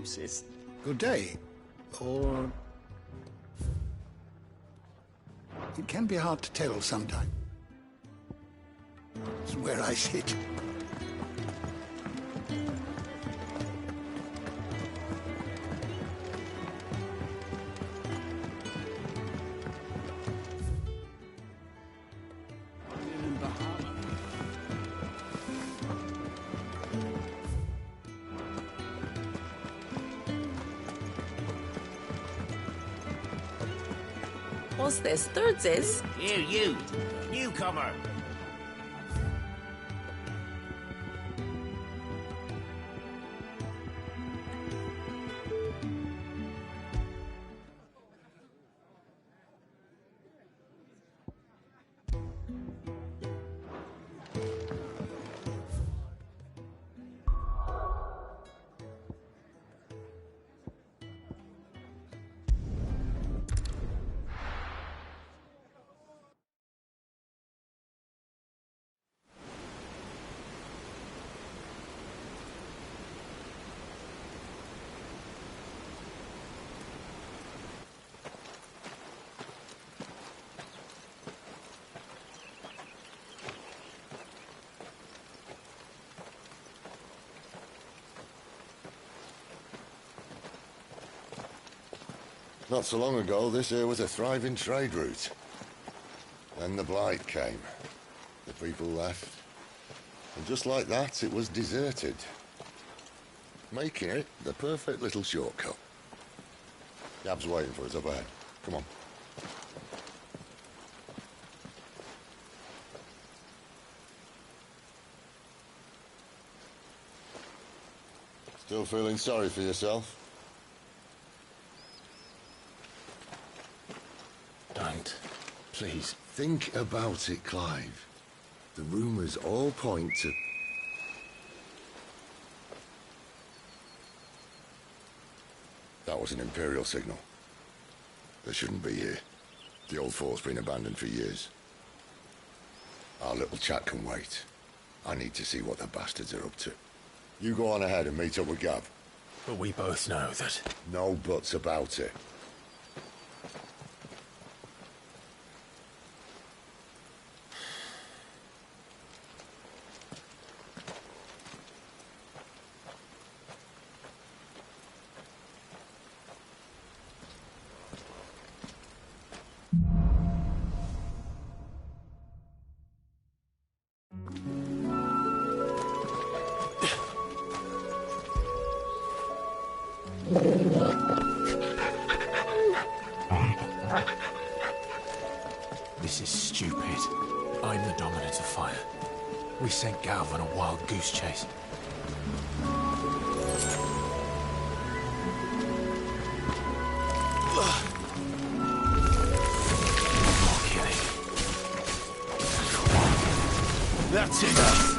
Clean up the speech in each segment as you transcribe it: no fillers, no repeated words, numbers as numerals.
excuses. Good day. Or... It can be hard to tell sometimes. It's where I sit. What's this? Thirds is? You! Newcomer! Not so long ago, this here was a thriving trade route. Then the Blight came. The people left. And just like that, it was deserted. Making it the perfect little shortcut. Yab's waiting for us up ahead. Come on. Still feeling sorry for yourself? Don't. Please. Think about it, Clive. The rumours all point to... That was an Imperial signal. They shouldn't be here. The old fort's been abandoned for years. Our little chat can wait. I need to see what the bastards are up to. You go on ahead and meet up with Gav. But we both know that... No buts about it. This is stupid. I'm the dominant of fire. We sent Gav on a wild goose chase. More killing. That's enough!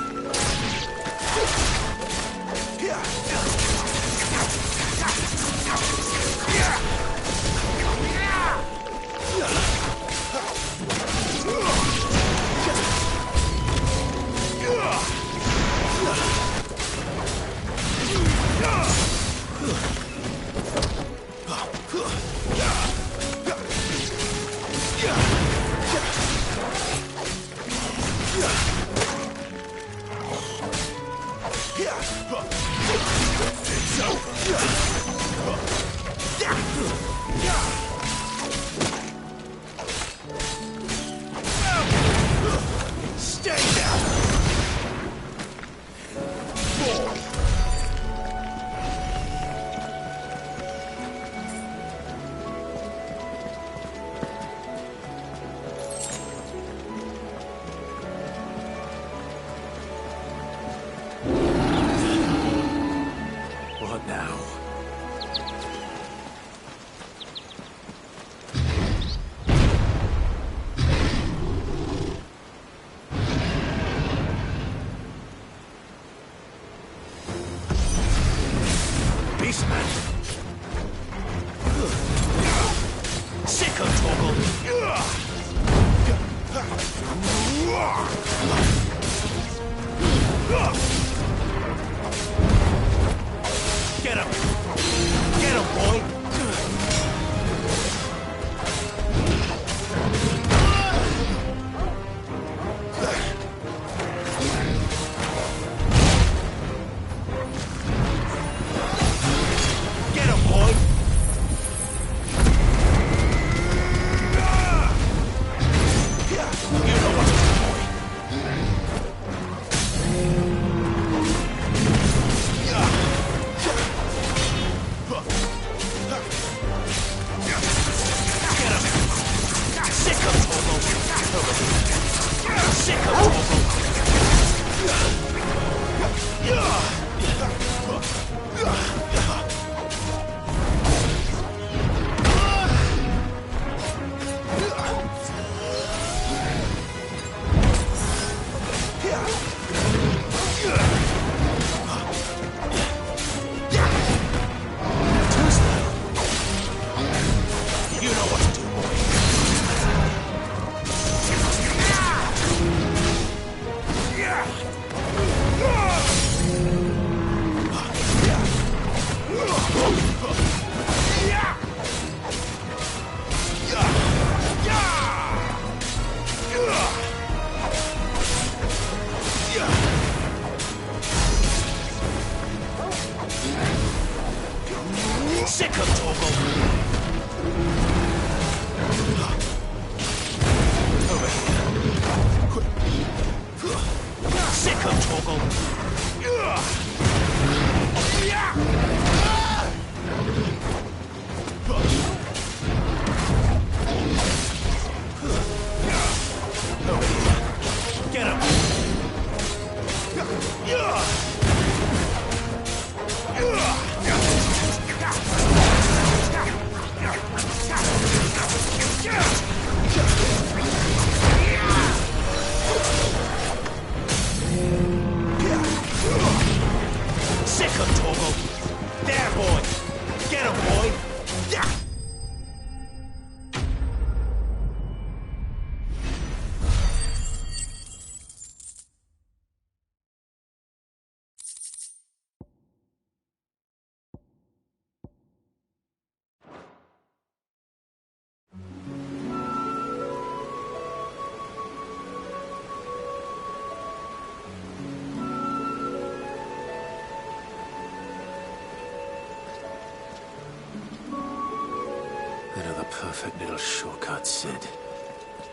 perfect little shortcut, Sid.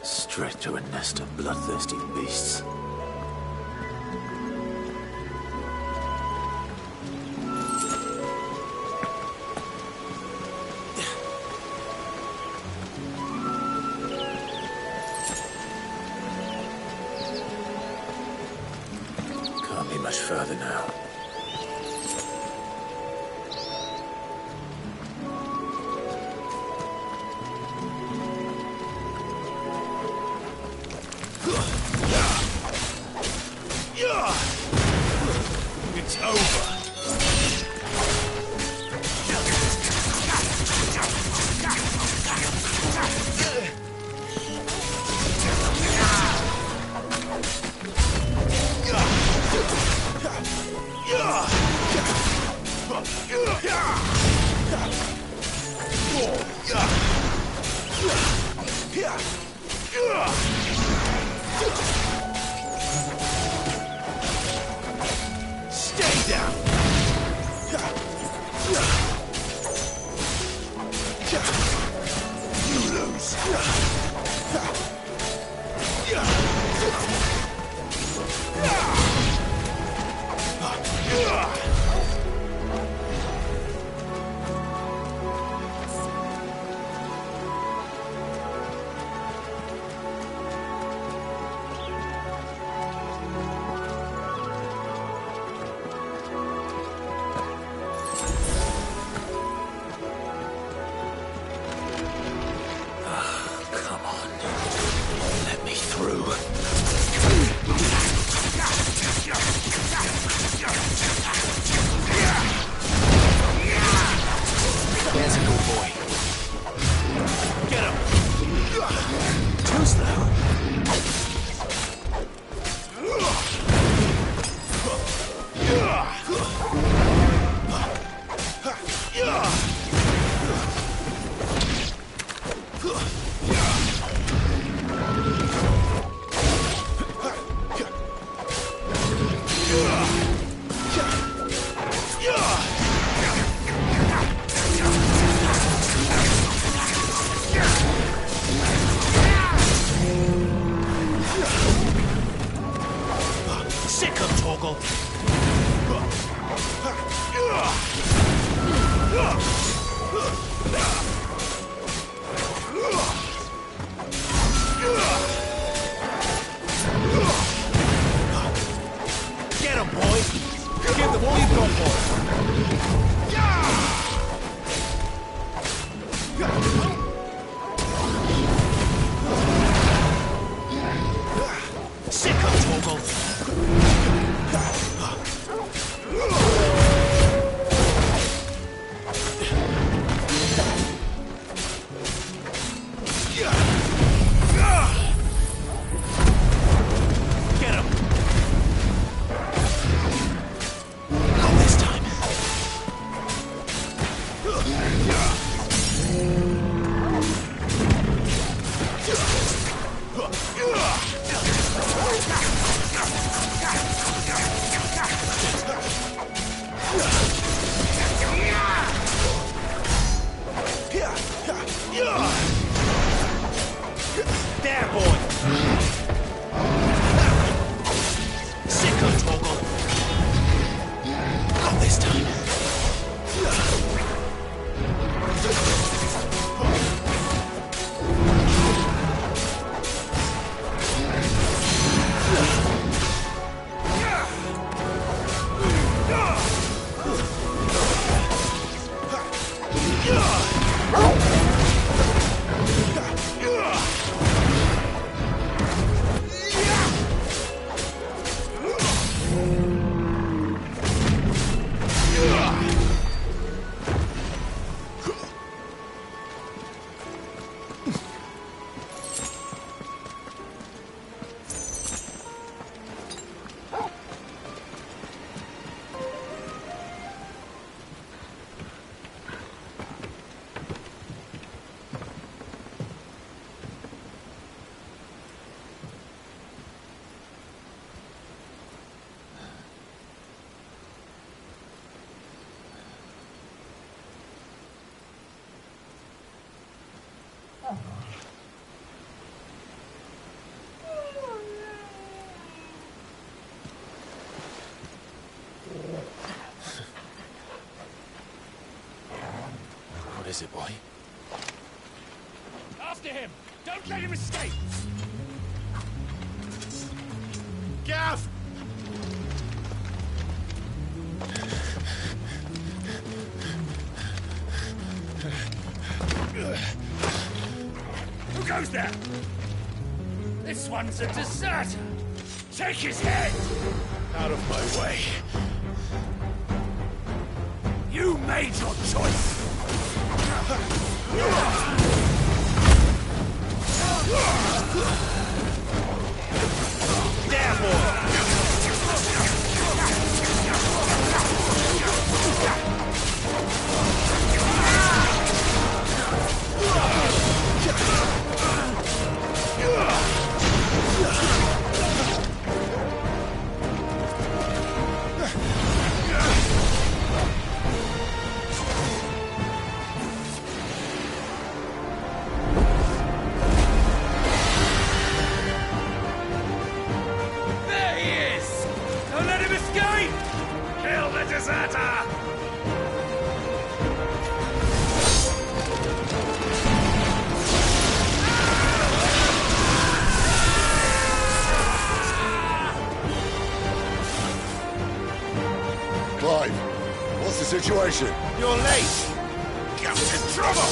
Straight to a nest of bloodthirsty beasts. Can't be much further now. It's over. Stay down. You lose. Come on. Let me through. There's a good boy. Get him. Too slow. Sick of Torgal. Get him, boy. Give them all you've got for Sick of Torgal. Get him. Not this time. is it, boy? After him! Don't let him escape! Gav! Who goes there? This one's a deserter! Take his head! Out of my way. You made your choice! There, boy! There he is! Don't let him escape! Kill the deserter! Clive, what's the situation? You're late! Captain Trouble!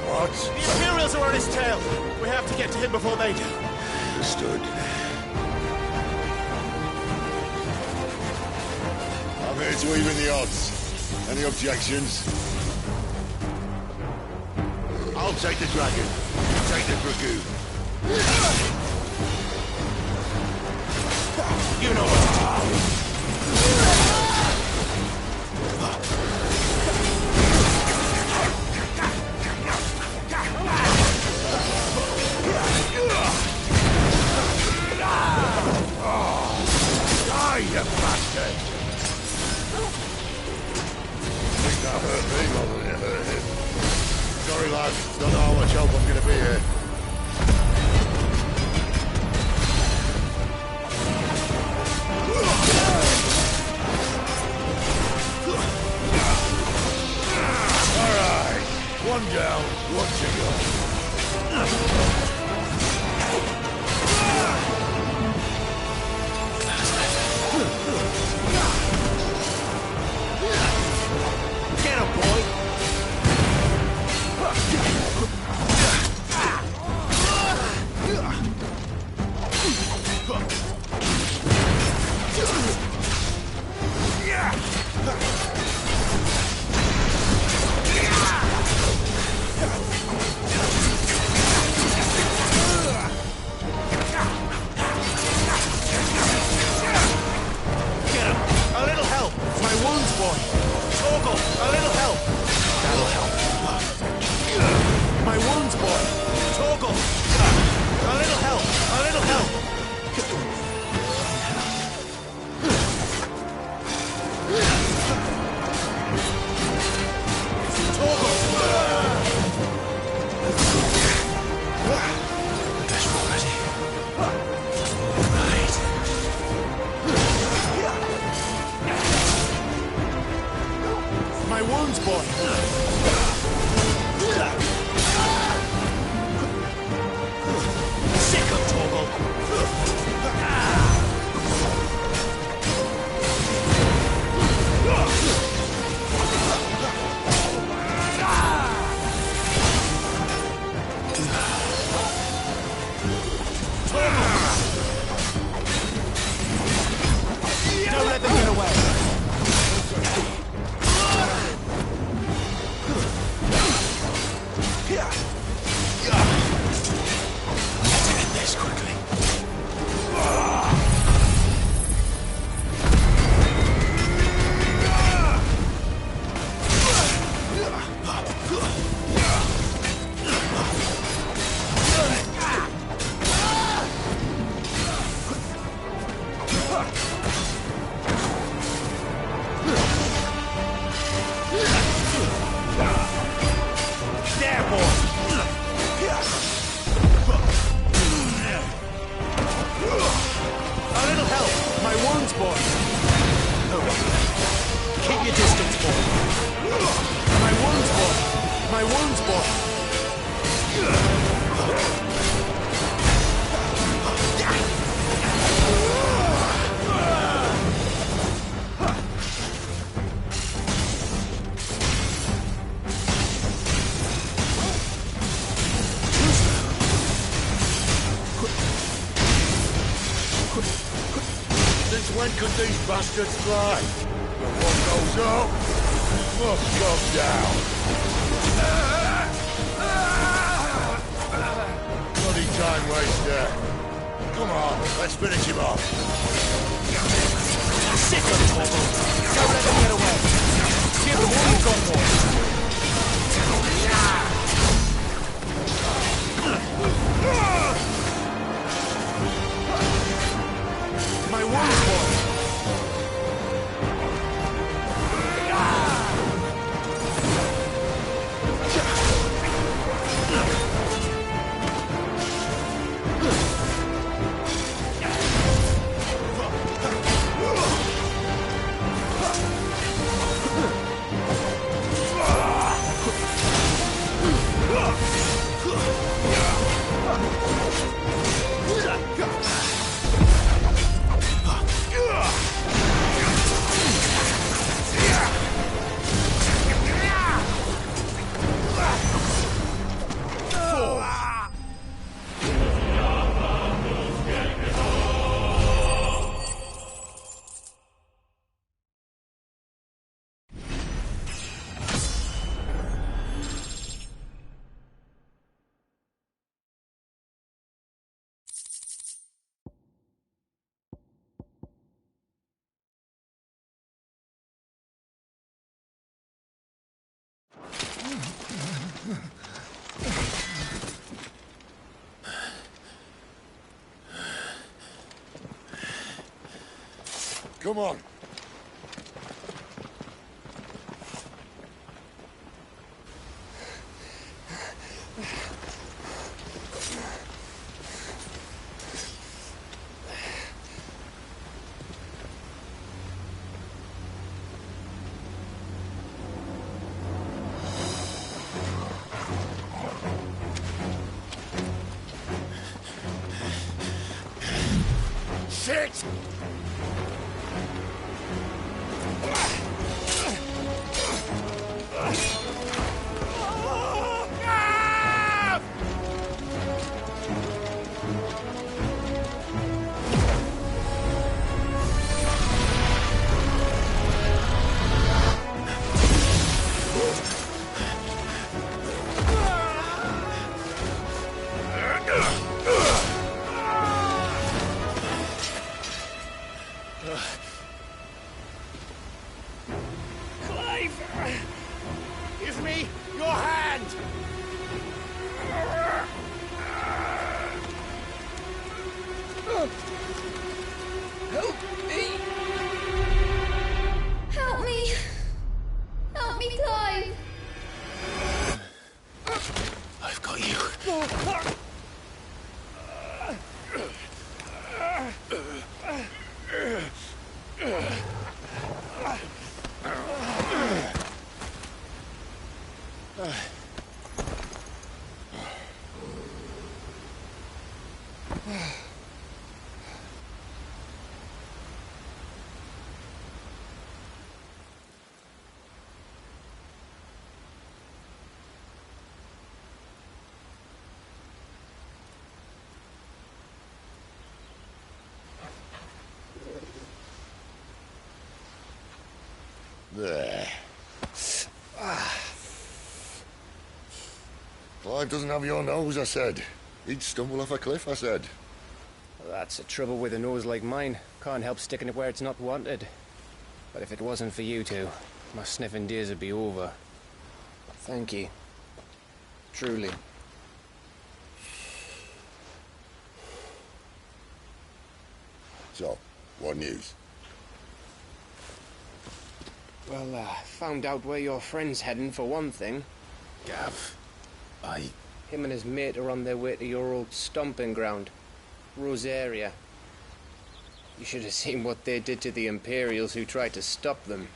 What? The Imperials are on his tail! We have to get to him before they do. Understood. I'm here to even the odds. Any objections? I'll take the dragon. You take the dragoon. You know what to do. Die, you bastard! Think that hurt me more than it hurt him. Sorry, lad. Don't know how much help I'm gonna be here. Alright. One down, one to go. Get him, boy! Get him! A little help! My wounds, boy! Torgal, a little help! That'll help. My wounds, boy! Torgal! A little help! A little help! That's already. Right. My wounds, boy! Sick of Torgal! Don't let them get away! Let's end this quickly. There, boy! A little help! My wounds, boy! Keep your distance, boy! My wounds, boy! My wounds, boy! Since when could these bastards fly? But what goes up must come down. Bloody time waster. Come on, let's finish him off. Sick of it, Corporal. Don't let them get away. Give them all you've got, boys. My wounds, boy. Come on. Shit! Give me your hand! Help me! Help me! Help me, Clive! I've got you. There. Clive doesn't have your nose, I said. He'd stumble off a cliff, I said. Well, that's the trouble with a nose like mine. Can't help sticking it where it's not wanted. But if it wasn't for you two, my sniffing days would be over. Thank you. Truly. So, what news? Well, found out where your friend's heading, for one thing. Gav, Him and his mate are on their way to your old stomping ground, Rosaria. You should have seen what they did to the Imperials who tried to stop them.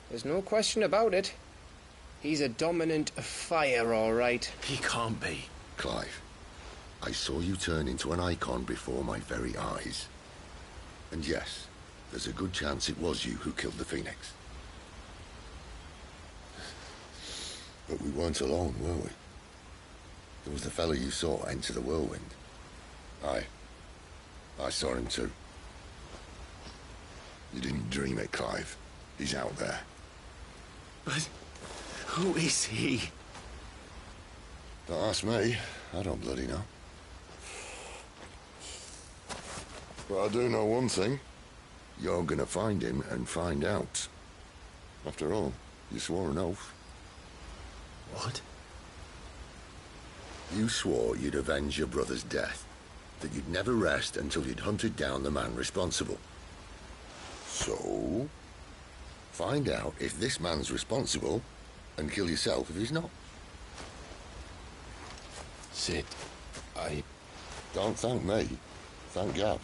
There's no question about it. He's a dominant of fire, all right. He can't be. Clive, I saw you turn into an icon before my very eyes. And yes, there's a good chance it was you who killed the Phoenix. But we weren't alone, were we? There was the fellow you saw enter the whirlwind. I saw him too. You didn't dream it, Clive. He's out there. But who is he? Don't ask me. I don't bloody know. But I do know one thing. You're gonna find him and find out. After all, you swore an oath. What? You swore you'd avenge your brother's death. That you'd never rest until you'd hunted down the man responsible. So, find out if this man's responsible and kill yourself if he's not. Sid, Don't thank me. Thank Gav.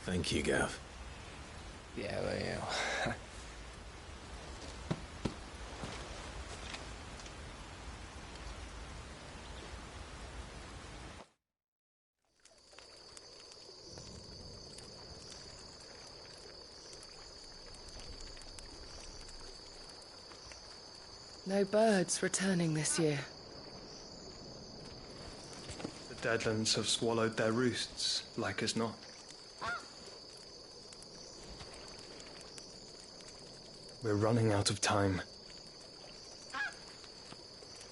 Thank you, Gav. Yeah, well, yeah. No birds returning this year. The Deadlands have swallowed their roosts, like as not. We're running out of time.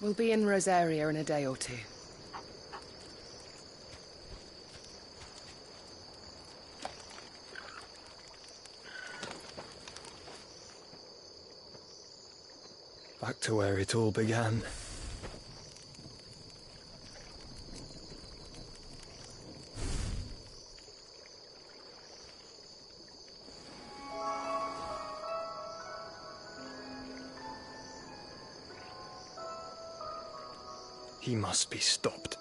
We'll be in Rosaria in a day or two. Back to where it all began. He must be stopped.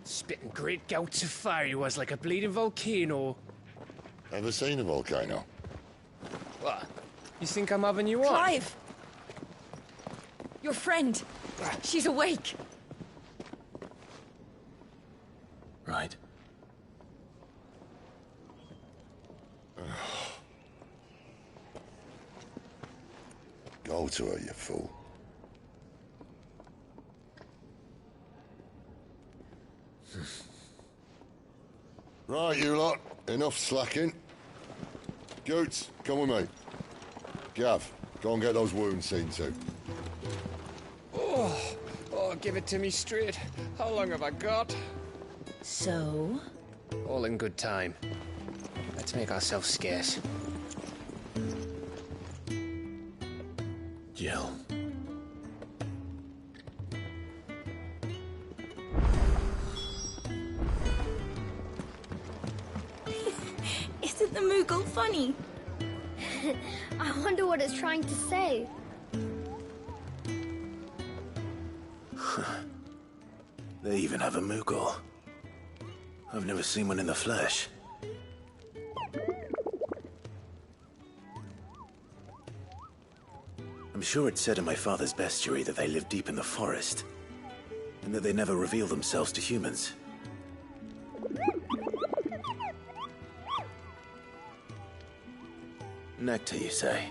Spitting great gouts of fire he was, like a bleeding volcano. Ever seen a volcano? What? You think I'm having you on? Clive! Your friend! She's awake! Right. Go to her, you fool. Right, you lot. Enough slacking. Goots, come with me. Gav, go and get those wounds seen to. Give it to me straight. How long have I got? So? All in good time. Let's make ourselves scarce. Jill. Isn't the Moogle funny? I wonder what it's trying to say. They even have a Moogle. I've never seen one in the flesh. I'm sure it said in my father's bestiary that they live deep in the forest, and that they never reveal themselves to humans. Nectar, you say?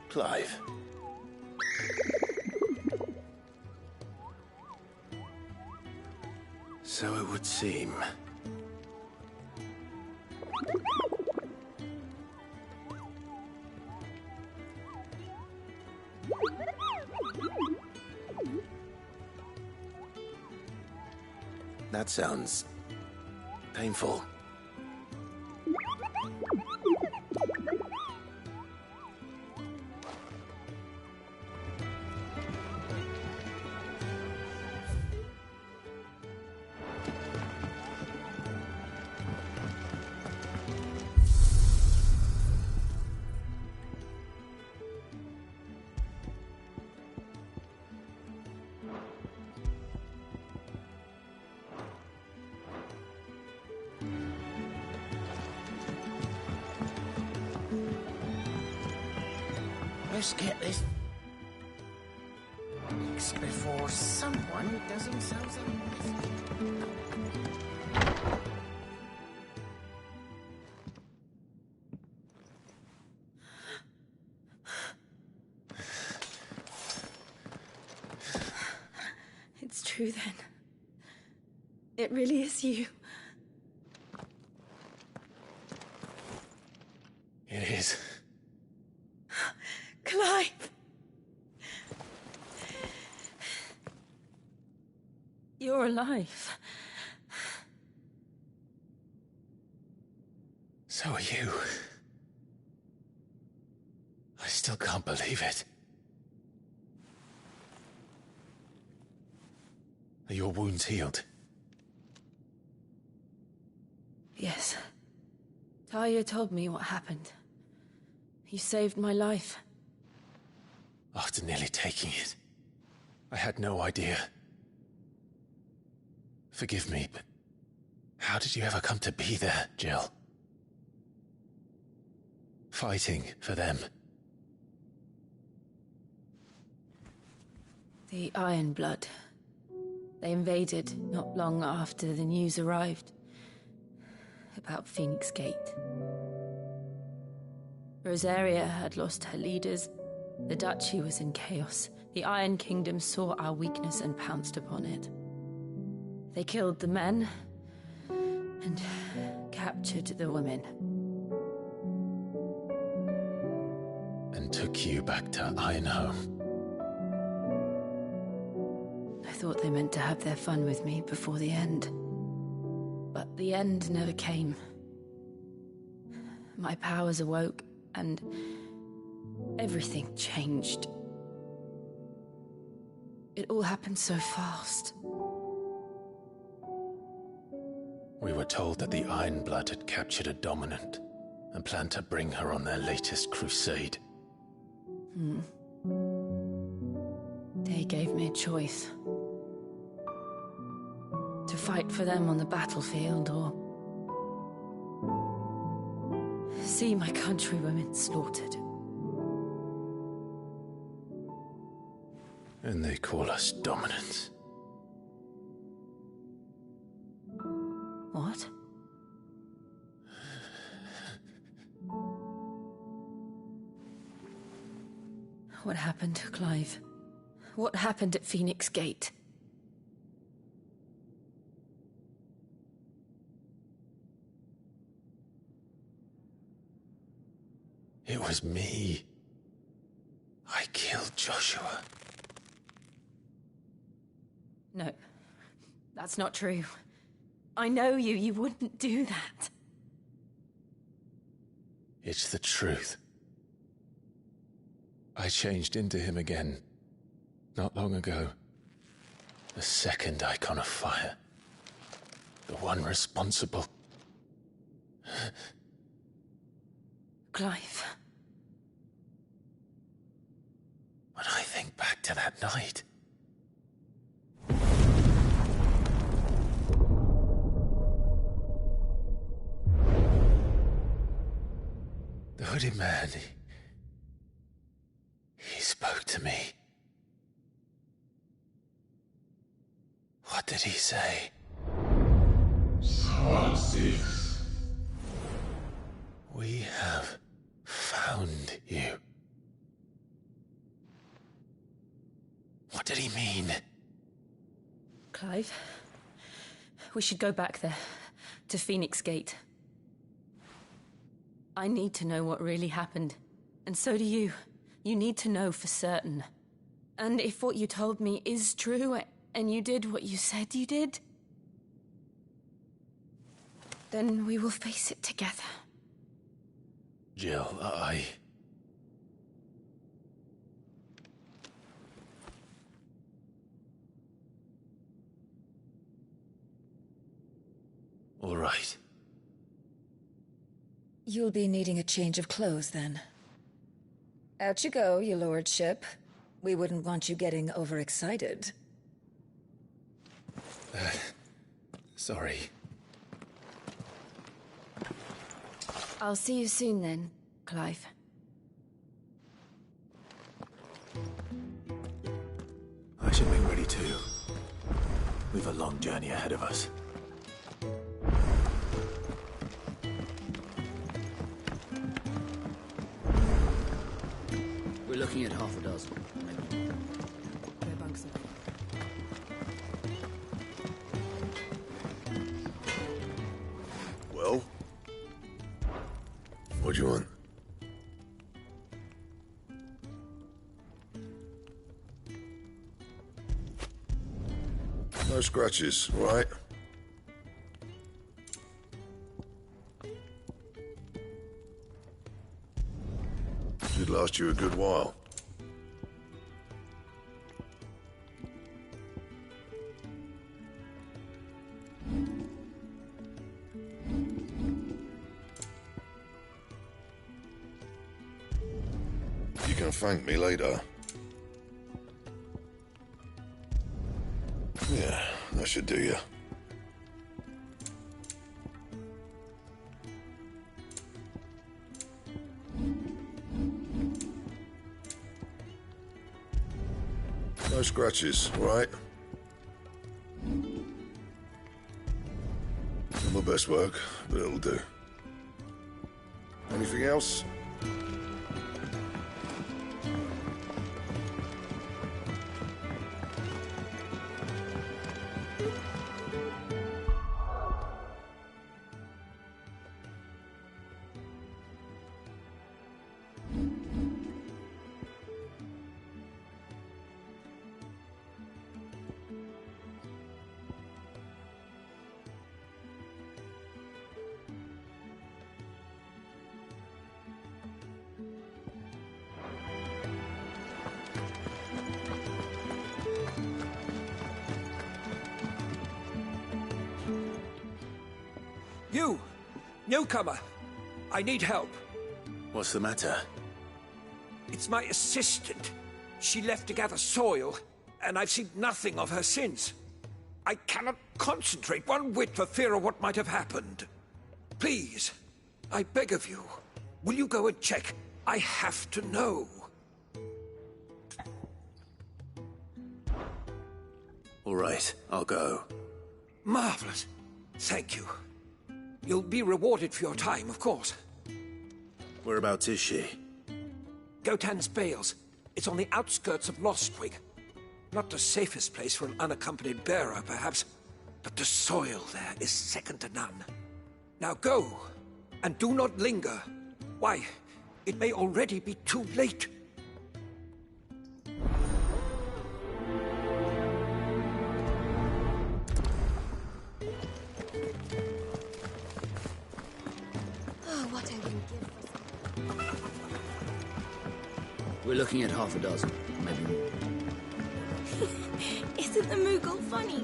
Clive. So it would seem. That sounds painful. Let's get this fixed before someone does themselves in. It's true then. It really is you. It is. Clive! You're alive. So are you. I still can't believe it. Are your wounds healed? Yes. Talia told me what happened. You saved my life. After nearly taking it, I had no idea. Forgive me, but how did you ever come to be there, Jill? Fighting for them. The Iron Blood. They invaded not long after the news arrived about Phoenix Gate. Rosaria had lost her leaders. The Duchy was in chaos. The Iron Kingdom saw our weakness and pounced upon it. They killed the men and captured the women. And took you back to Ironhome. I thought they meant to have their fun with me before the end. But the end never came. My powers awoke, and everything changed. It all happened so fast. We were told that the Iron Blood had captured a dominant and planned to bring her on their latest crusade. They gave me a choice. To fight for them on the battlefield, or see my countrywomen slaughtered. And they call us dominants. What? What happened to Clive? What happened at Phoenix Gate? It was me. I killed Joshua. No, that's not true. I know you. You wouldn't do that. It's the truth. I changed into him again, not long ago. The second icon of fire. The one responsible. Clive. When I think back to that night... The hooded man, he spoke to me. What did he say? Francis. We have found you. What did he mean? Clive, we should go back there, to Phoenix Gate. I need to know what really happened. And so do you. You need to know for certain. And if what you told me is true, and you did what you said you did, then we will face it together. Jill, All right. You'll be needing a change of clothes, then. Out you go, your lordship. We wouldn't want you getting overexcited. Sorry. I'll see you soon then, Clive. I should be ready too. We've a long journey ahead of us. We're looking at half a dozen. Well? What do you want? No scratches, right? Should last you a good while. You can thank me later. Yeah, that should do you. No scratches, right? Not my best work, but it'll do. Anything else? You! Newcomer! I need help. What's the matter? It's my assistant. She left to gather soil, and I've seen nothing of her since. I cannot concentrate one whit for fear of what might have happened. Please, I beg of you, will you go and check? I have to know. All right, I'll go. Marvelous. Thank you. You'll be rewarded for your time, of course. Whereabouts is she? Gotan's Bales. It's on the outskirts of Lostwig. Not the safest place for an unaccompanied bearer, perhaps, but the soil there is second to none. Now go, and do not linger. Why, it may already be too late. We're looking at half a dozen, maybe more. Isn't the Moogle funny?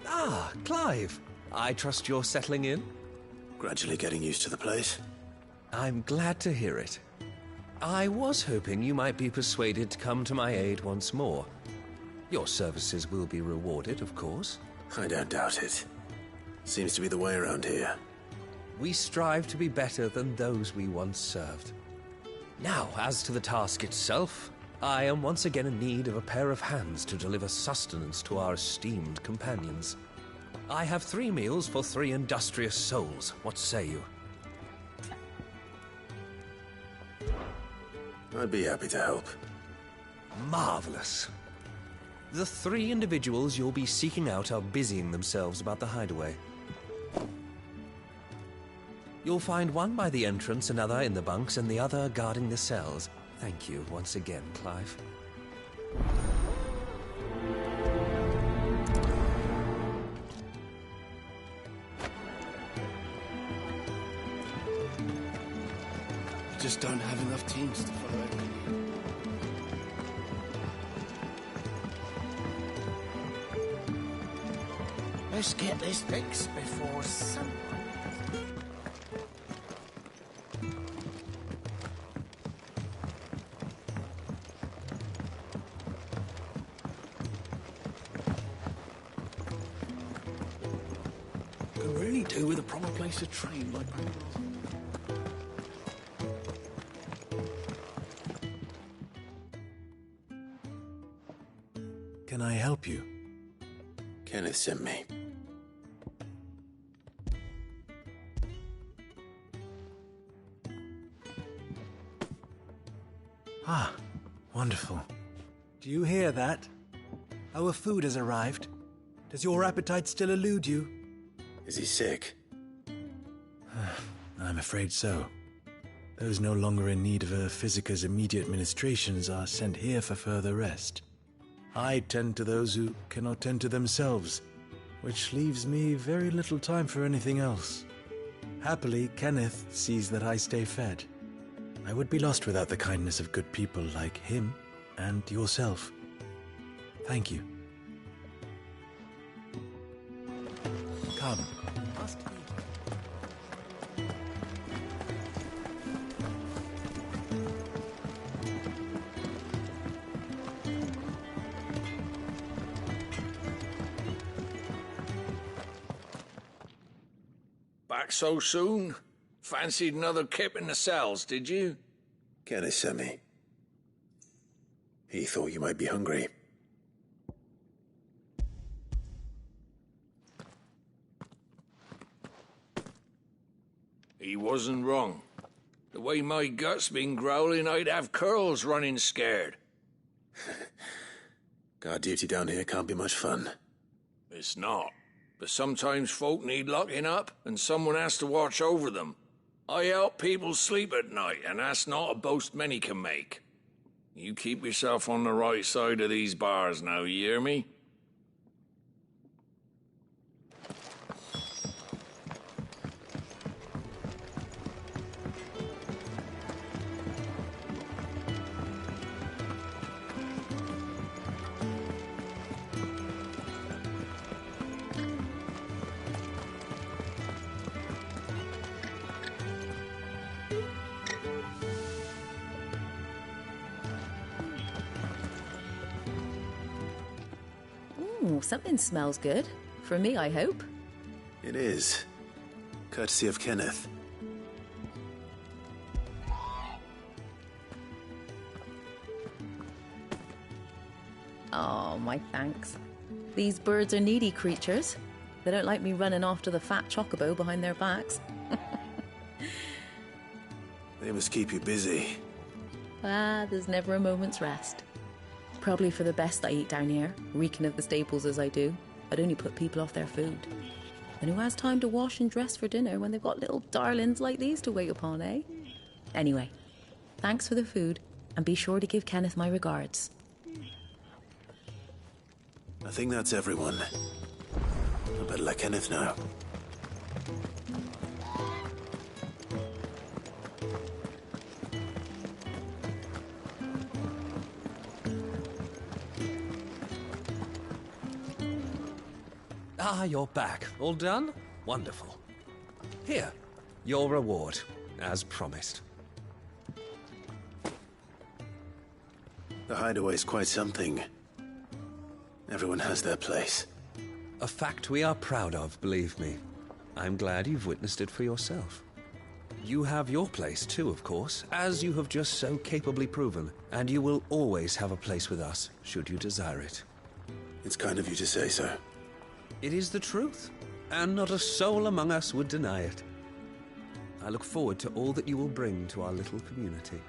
Ah, Clive. I trust you're settling in? Gradually getting used to the place. I'm glad to hear it. I was hoping you might be persuaded to come to my aid once more. Your services will be rewarded, of course. I don't doubt it. Seems to be the way around here. We strive to be better than those we once served. Now, as to the task itself, I am once again in need of a pair of hands to deliver sustenance to our esteemed companions. I have 3 meals for 3 industrious souls. What say you? I'd be happy to help. Marvelous. The 3 individuals you'll be seeking out are busying themselves about the hideaway. You'll find one by the entrance, another in the bunks, and the other guarding the cells. Thank you once again, Clive. Just don't have enough teams to follow everything. Let's get this fixed before someone... Could really do with a proper place to train like Bangalore. Can I help you? Kenneth sent me. Ah, wonderful. Do you hear that? Our food has arrived. Does your appetite still elude you? Is he sick? I'm afraid so. Those no longer in need of a Physica's immediate ministrations are sent here for further rest. I tend to those who cannot tend to themselves, which leaves me very little time for anything else. Happily, Kenneth sees that I stay fed. I would be lost without the kindness of good people like him and yourself. Thank you. Come. Back so soon? Fancied another kip in the cells, did you? Kenneth sent me. He thought you might be hungry. He wasn't wrong. The way my gut's been growling, I'd have curls running scared. Guard duty down here can't be much fun. It's not. But sometimes folk need locking up, and someone has to watch over them. I help people sleep at night, and that's not a boast many can make. You keep yourself on the right side of these bars now, you hear me? Ooh, something smells good. For me, I hope. It is. Courtesy of Kenneth. Oh, my thanks. These birds are needy creatures. They don't like me running after the fat chocobo behind their backs. They must keep you busy. Ah, there's never a moment's rest. Probably for the best I eat down here, reeking of the staples as I do. I'd only put people off their food. And who has time to wash and dress for dinner when they've got little darlings like these to wait upon, eh? Anyway, thanks for the food, and be sure to give Kenneth my regards. I think that's everyone. I better let Kenneth know. Ah, you're back. All done? Wonderful. Here, your reward, as promised. The hideaway's quite something. Everyone has their place. A fact we are proud of, believe me. I'm glad you've witnessed it for yourself. You have your place too, of course, as you have just so capably proven, and you will always have a place with us, should you desire it. It's kind of you to say so. It is the truth, and not a soul among us would deny it. I look forward to all that you will bring to our little community.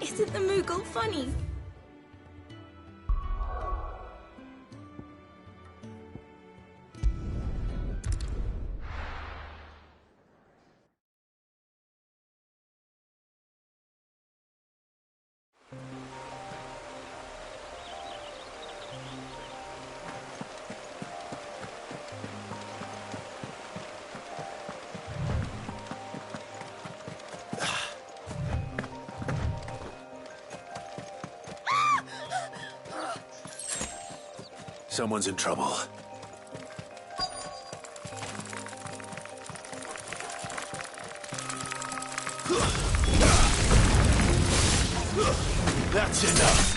Isn't the Moogle funny? Someone's in trouble. That's enough.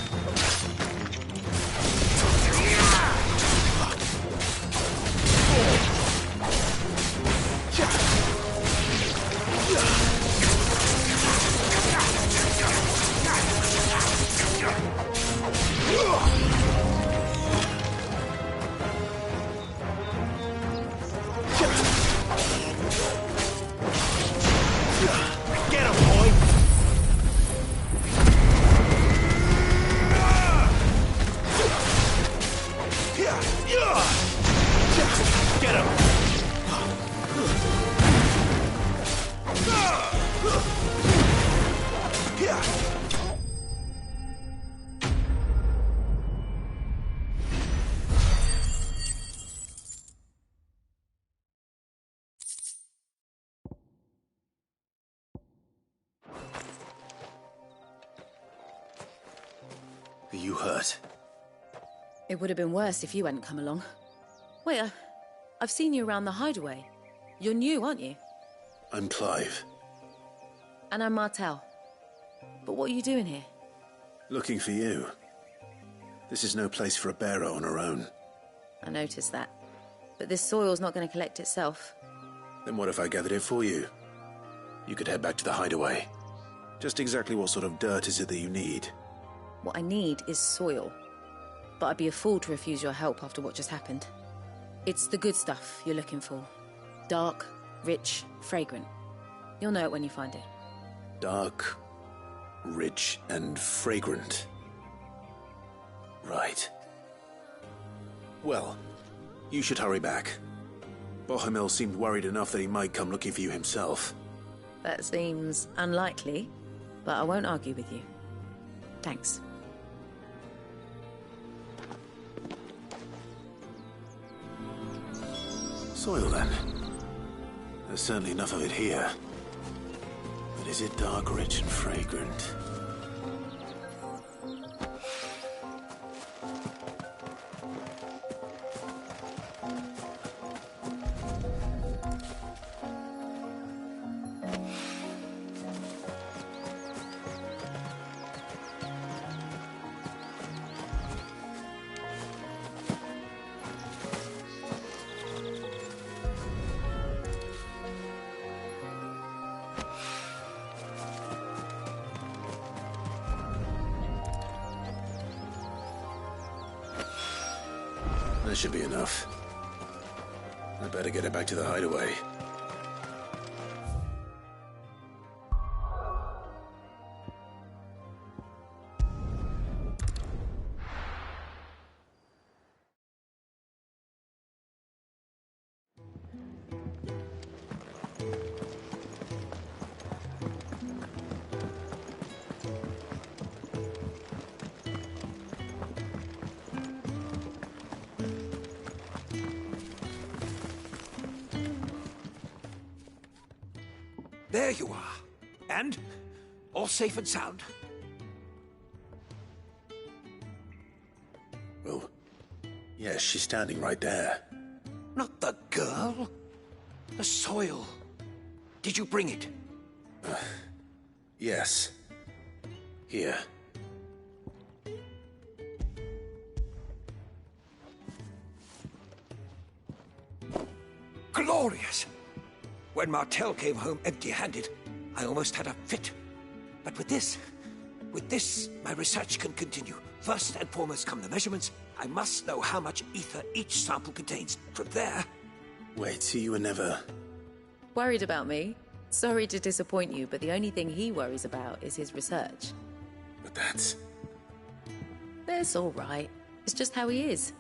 Get him, boy! Get him! Are you hurt? It would have been worse if you hadn't come along. Wait, I've seen you around the hideaway. You're new, aren't you? I'm Clive. And I'm Martel. But what are you doing here? Looking for you. This is no place for a bearer on her own. I noticed that. But this soil's not going to collect itself. Then what if I gathered it for you? You could head back to the hideaway. Just exactly what sort of dirt is it that you need? What I need is soil. But I'd be a fool to refuse your help after what just happened. It's the good stuff you're looking for. Dark, rich, fragrant. You'll know it when you find it. Dark, rich, and fragrant. Right. Well, you should hurry back. Bohemil seemed worried enough that he might come looking for you himself. That seems unlikely, but I won't argue with you. Thanks. Soil, then. There's certainly enough of it here. But is it dark, rich, and fragrant? That should be enough. I better get it back to the hideaway. There you are. And all safe and sound. Well, yes, she's standing right there. Not the girl. The soil. Did you bring it? Yes. Here. Glorious! When Martel came home empty-handed, I almost had a fit. But with this, my research can continue. First and foremost come the measurements. I must know how much ether each sample contains. From there... Wait, so you were never... Worried about me? Sorry to disappoint you, but the only thing he worries about is his research. But that's... That's all right. It's just how he is.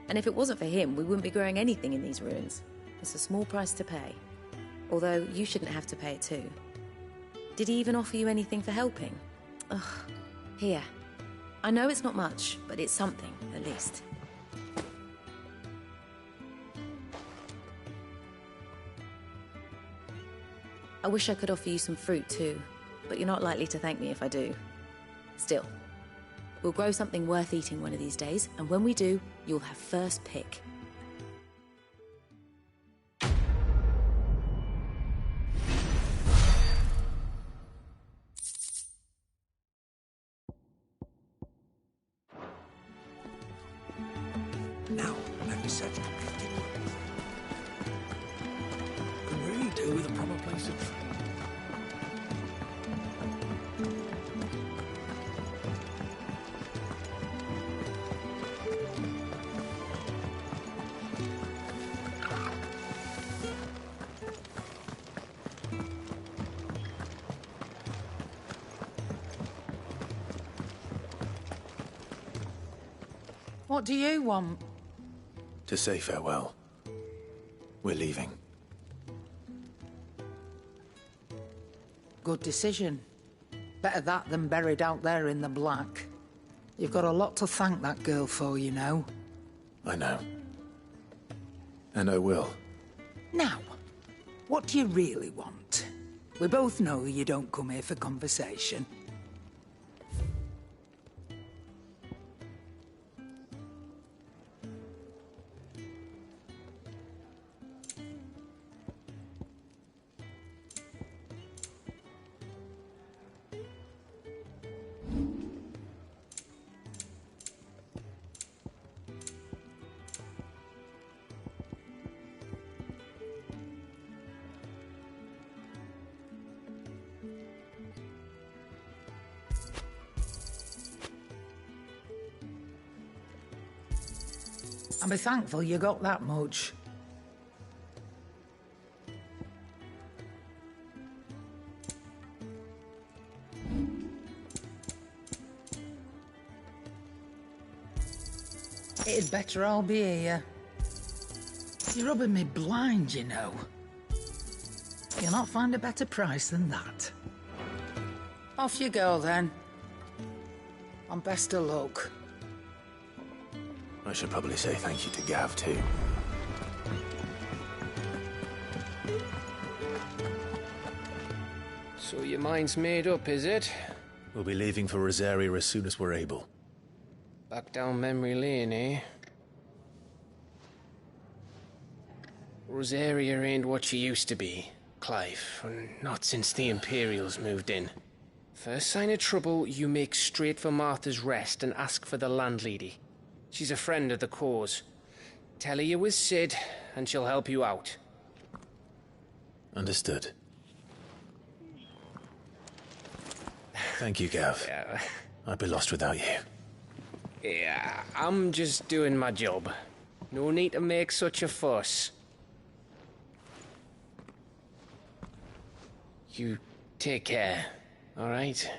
And if it wasn't for him, we wouldn't be growing anything in these ruins. It's a small price to pay. Although, you shouldn't have to pay it too. Did he even offer you anything for helping? Ugh. Here. I know it's not much, but it's something, at least. I wish I could offer you some fruit too, but you're not likely to thank me if I do. Still, we'll grow something worth eating one of these days, and when we do, you'll have first pick. Now, my research completed. Can really do with a proper place to... What do you want? To say farewell. We're leaving. Good decision. Better that than buried out there in the black. You've got a lot to thank that girl for, you know. I know. And I will. Now, what do you really want? We both know you don't come here for conversation. And be thankful you got that much. It'd better I'll be here. You're rubbing me blind, you know. You'll not find a better price than that. Off you go, then. And best of luck. I should probably say thank you to Gav, too. So your mind's made up, is it? We'll be leaving for Rosaria as soon as we're able. Back down memory lane, eh? Rosaria ain't what she used to be, Clive. Not since the Imperials moved in. First sign of trouble, you make straight for Martha's Rest and ask for the landlady. She's a friend of the cause. Tell her you was Sid, and she'll help you out. Understood. Thank you, Gav. Yeah. I'd be lost without you. Yeah, I'm just doing my job. No need to make such a fuss. You take care, all right?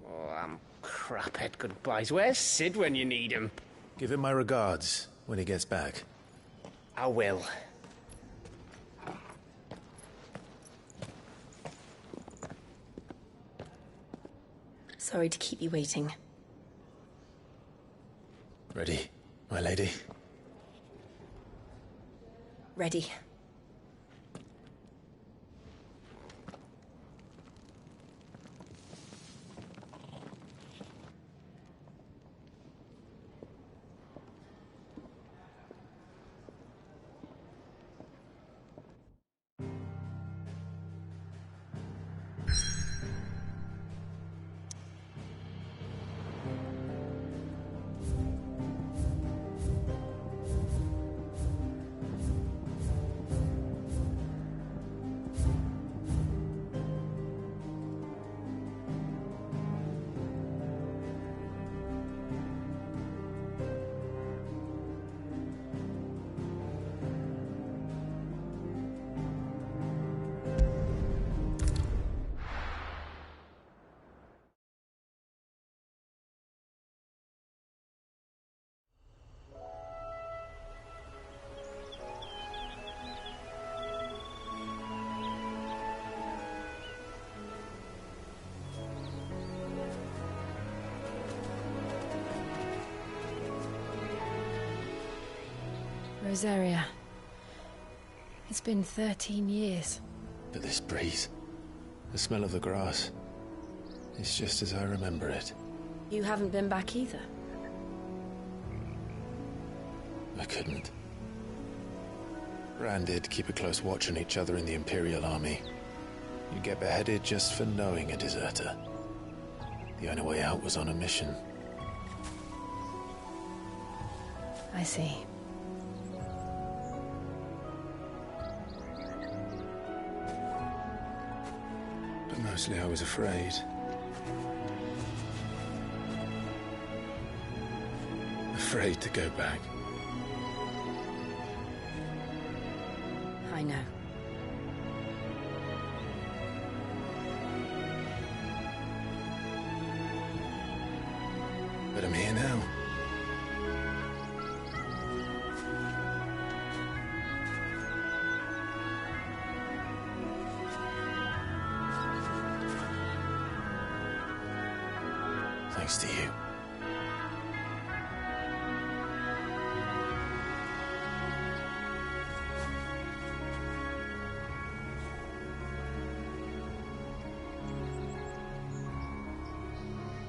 Oh, I'm crap at goodbyes. Where's Sid when you need him? Give him my regards when he gets back. I will. Sorry to keep you waiting. Ready, my lady? Ready. Rosaria. It's been 13 years. But this breeze, the smell of the grass, it's just as I remember it. You haven't been back either? I couldn't. Rand did keep a close watch on each other in the Imperial Army. You get beheaded just for knowing a deserter. The only way out was on a mission. I see. But mostly I was afraid. Afraid to go back. I know. But I'm here now. Thanks to you.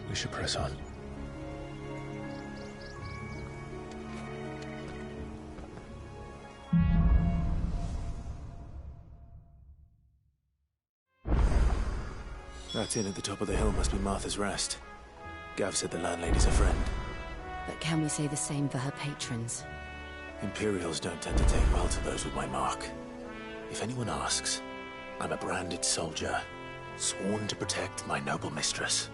We should press on. That inn at the top of the hill must be Martha's Rest. Gav said the landlady's a friend. But can we say the same for her patrons? Imperials don't tend to take well to those with my mark. If anyone asks, I'm a branded soldier, sworn to protect my noble mistress.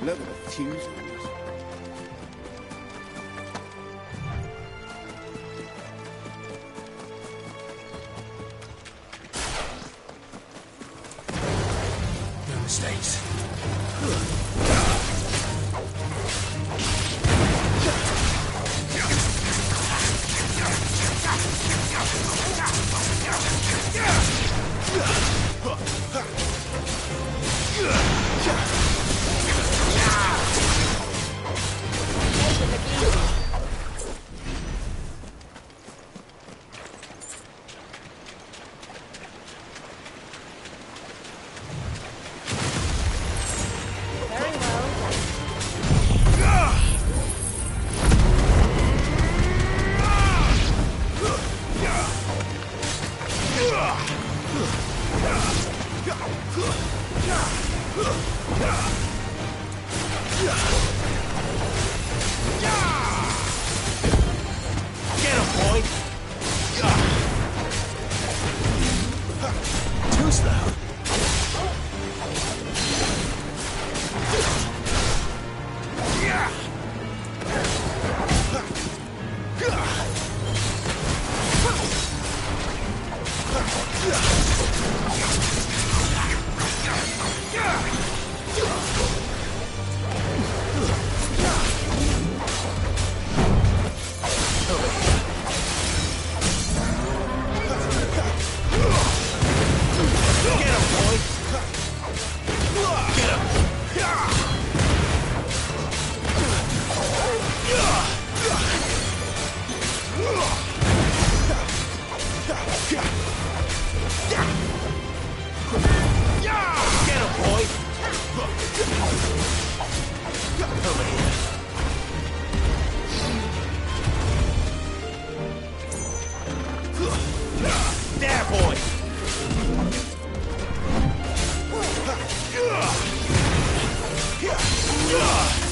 Look at the fuse on this. No mistakes.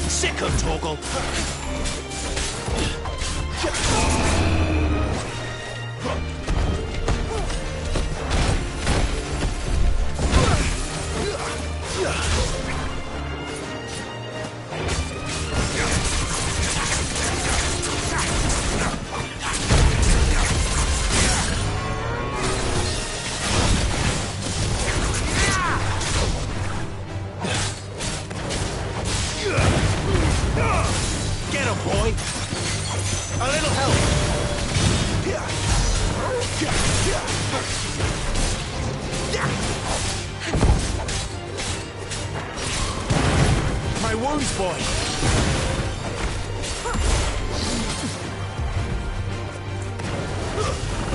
Sick of Torgal. boy.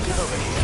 Get over here.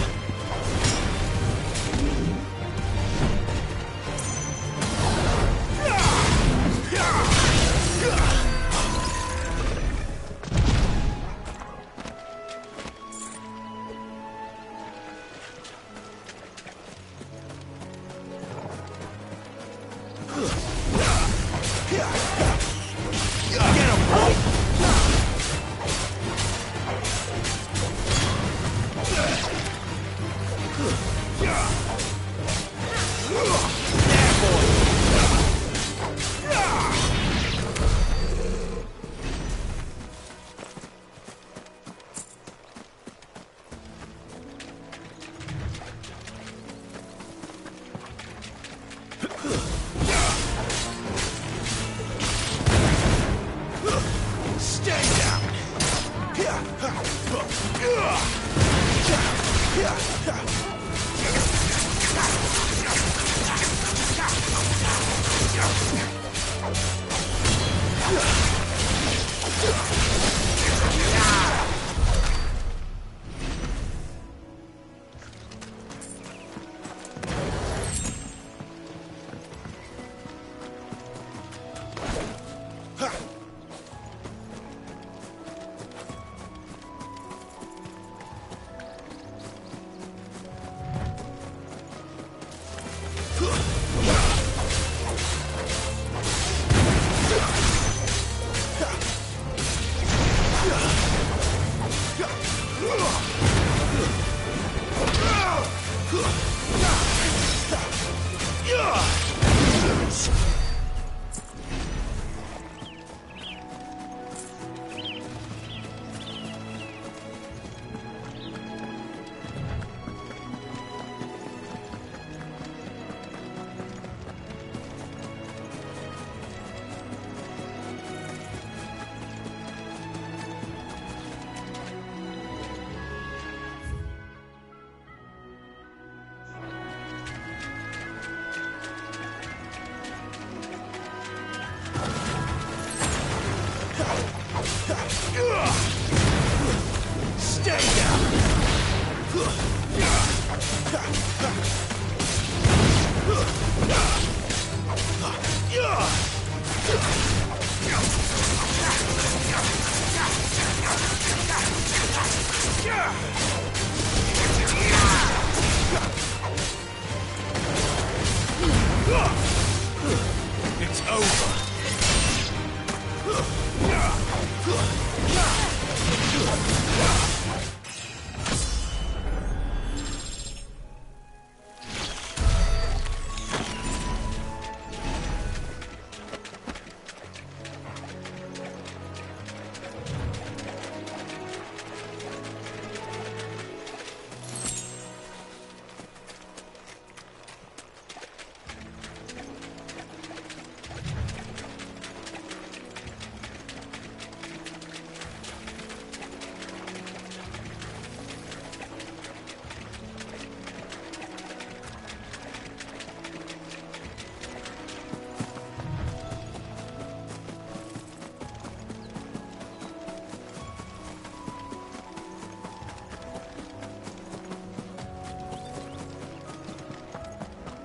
It's over.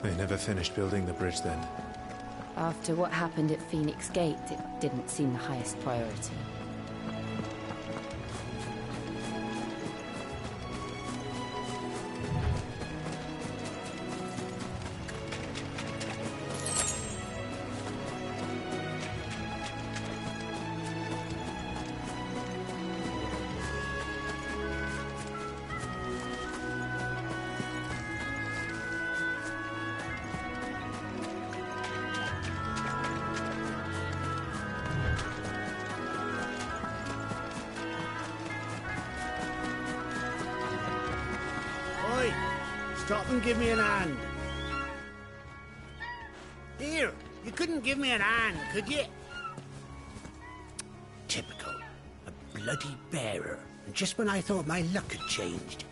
They never finished building the bridge then. After what happened at Phoenix Gate, it didn't seem the highest priority. Stop and give me an hand. Here, you couldn't give me an hand, could you? Typical. A bloody bearer. And just when I thought my luck had changed.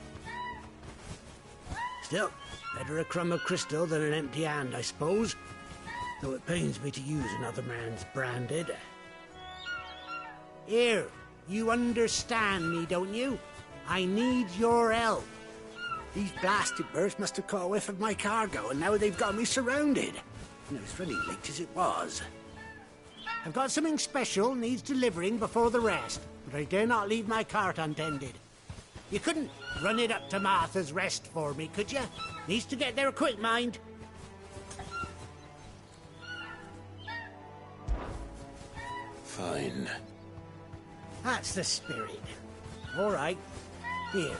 Still, better a crumb of crystal than an empty hand, I suppose. Though it pains me to use another man's branded. Here, you understand me, don't you? I need your help. These blasted birds must have caught a whiff of my cargo, and now they've got me surrounded. And it was really late as it was. I've got something special needs delivering before the rest, but I dare not leave my cart untended. You couldn't run it up to Martha's Rest for me, could you? Needs to get there quick, mind. Fine. That's the spirit. All right. Here.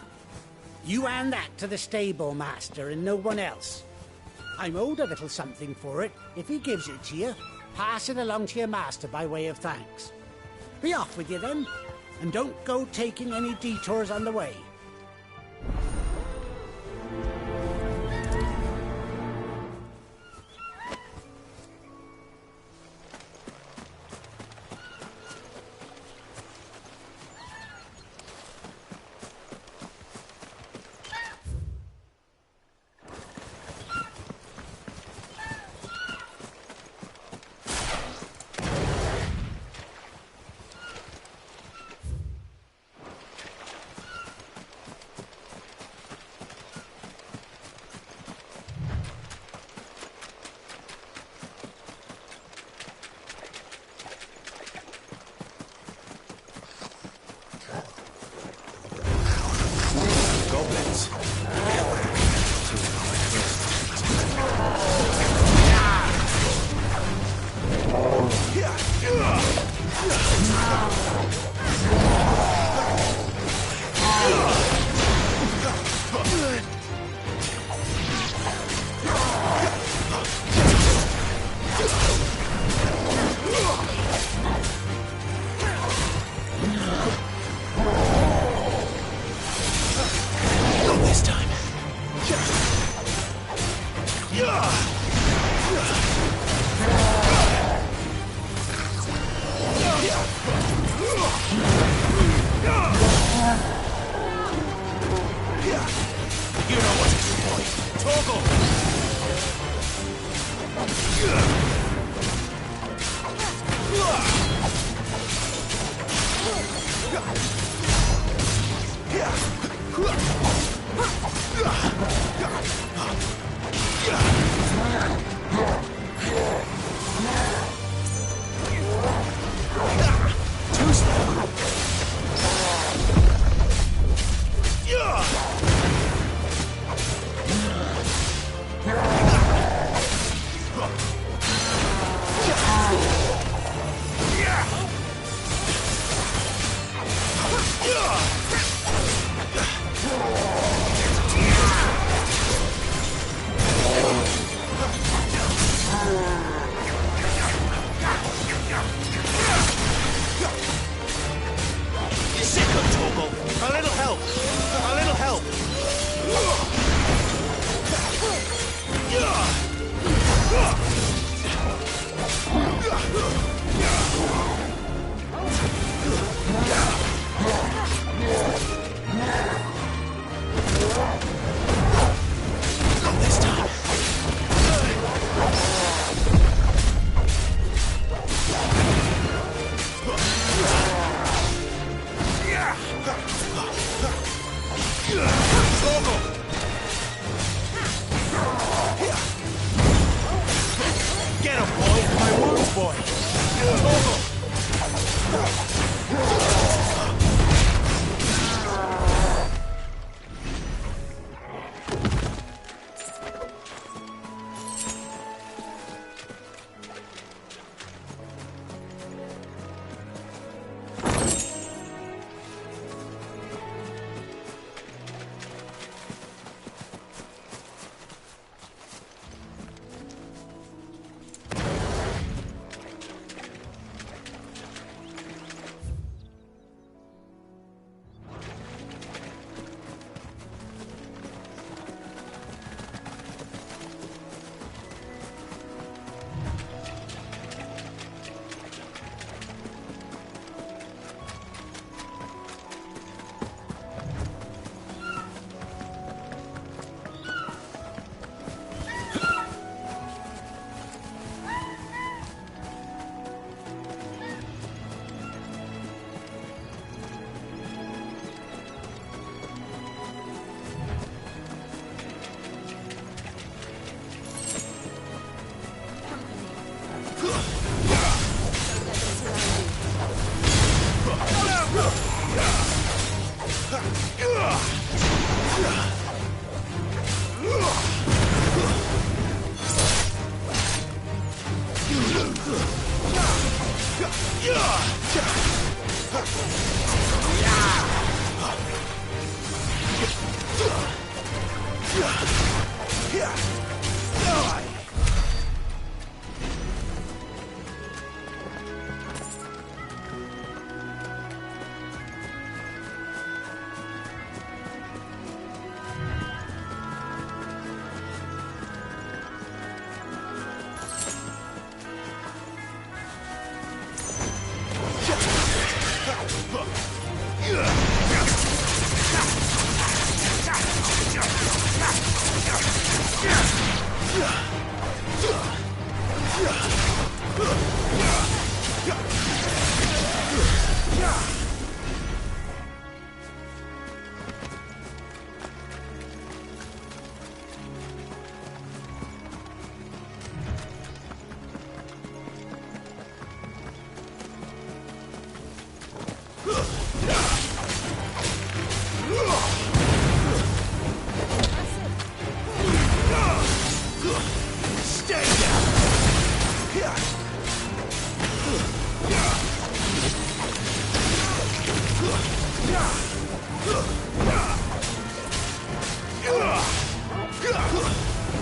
You hand that to the stable master and no one else. I'm owed a little something for it. If he gives it to you, pass it along to your master by way of thanks. Be off with you then, and don't go taking any detours on the way.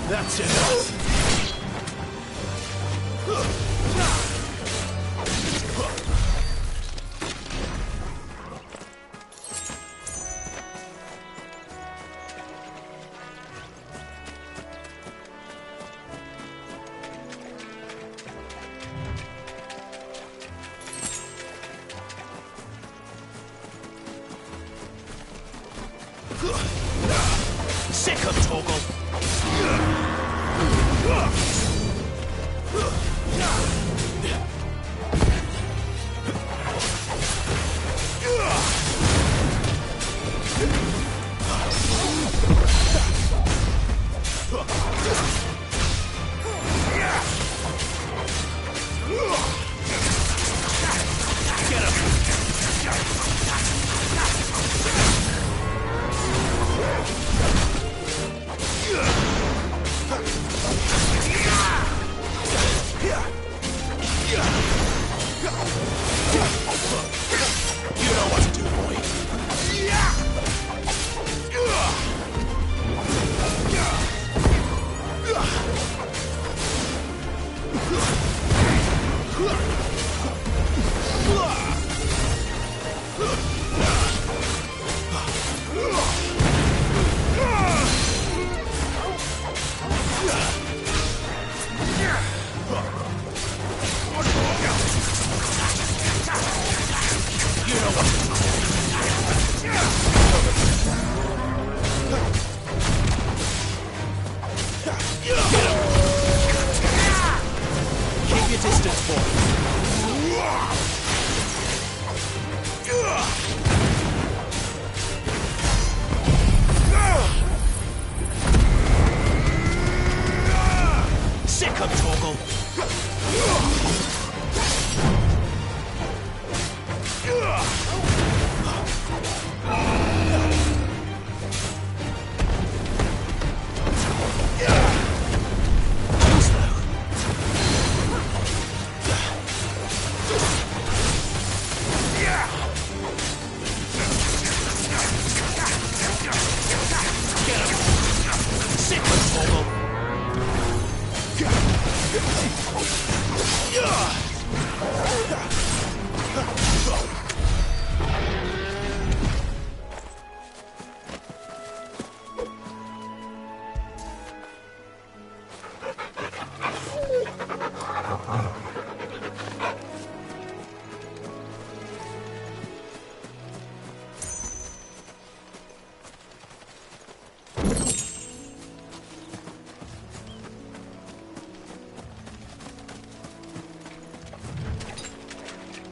That's enough. Sick of Torgal. Keep your distance, boy. Sick of Torgal.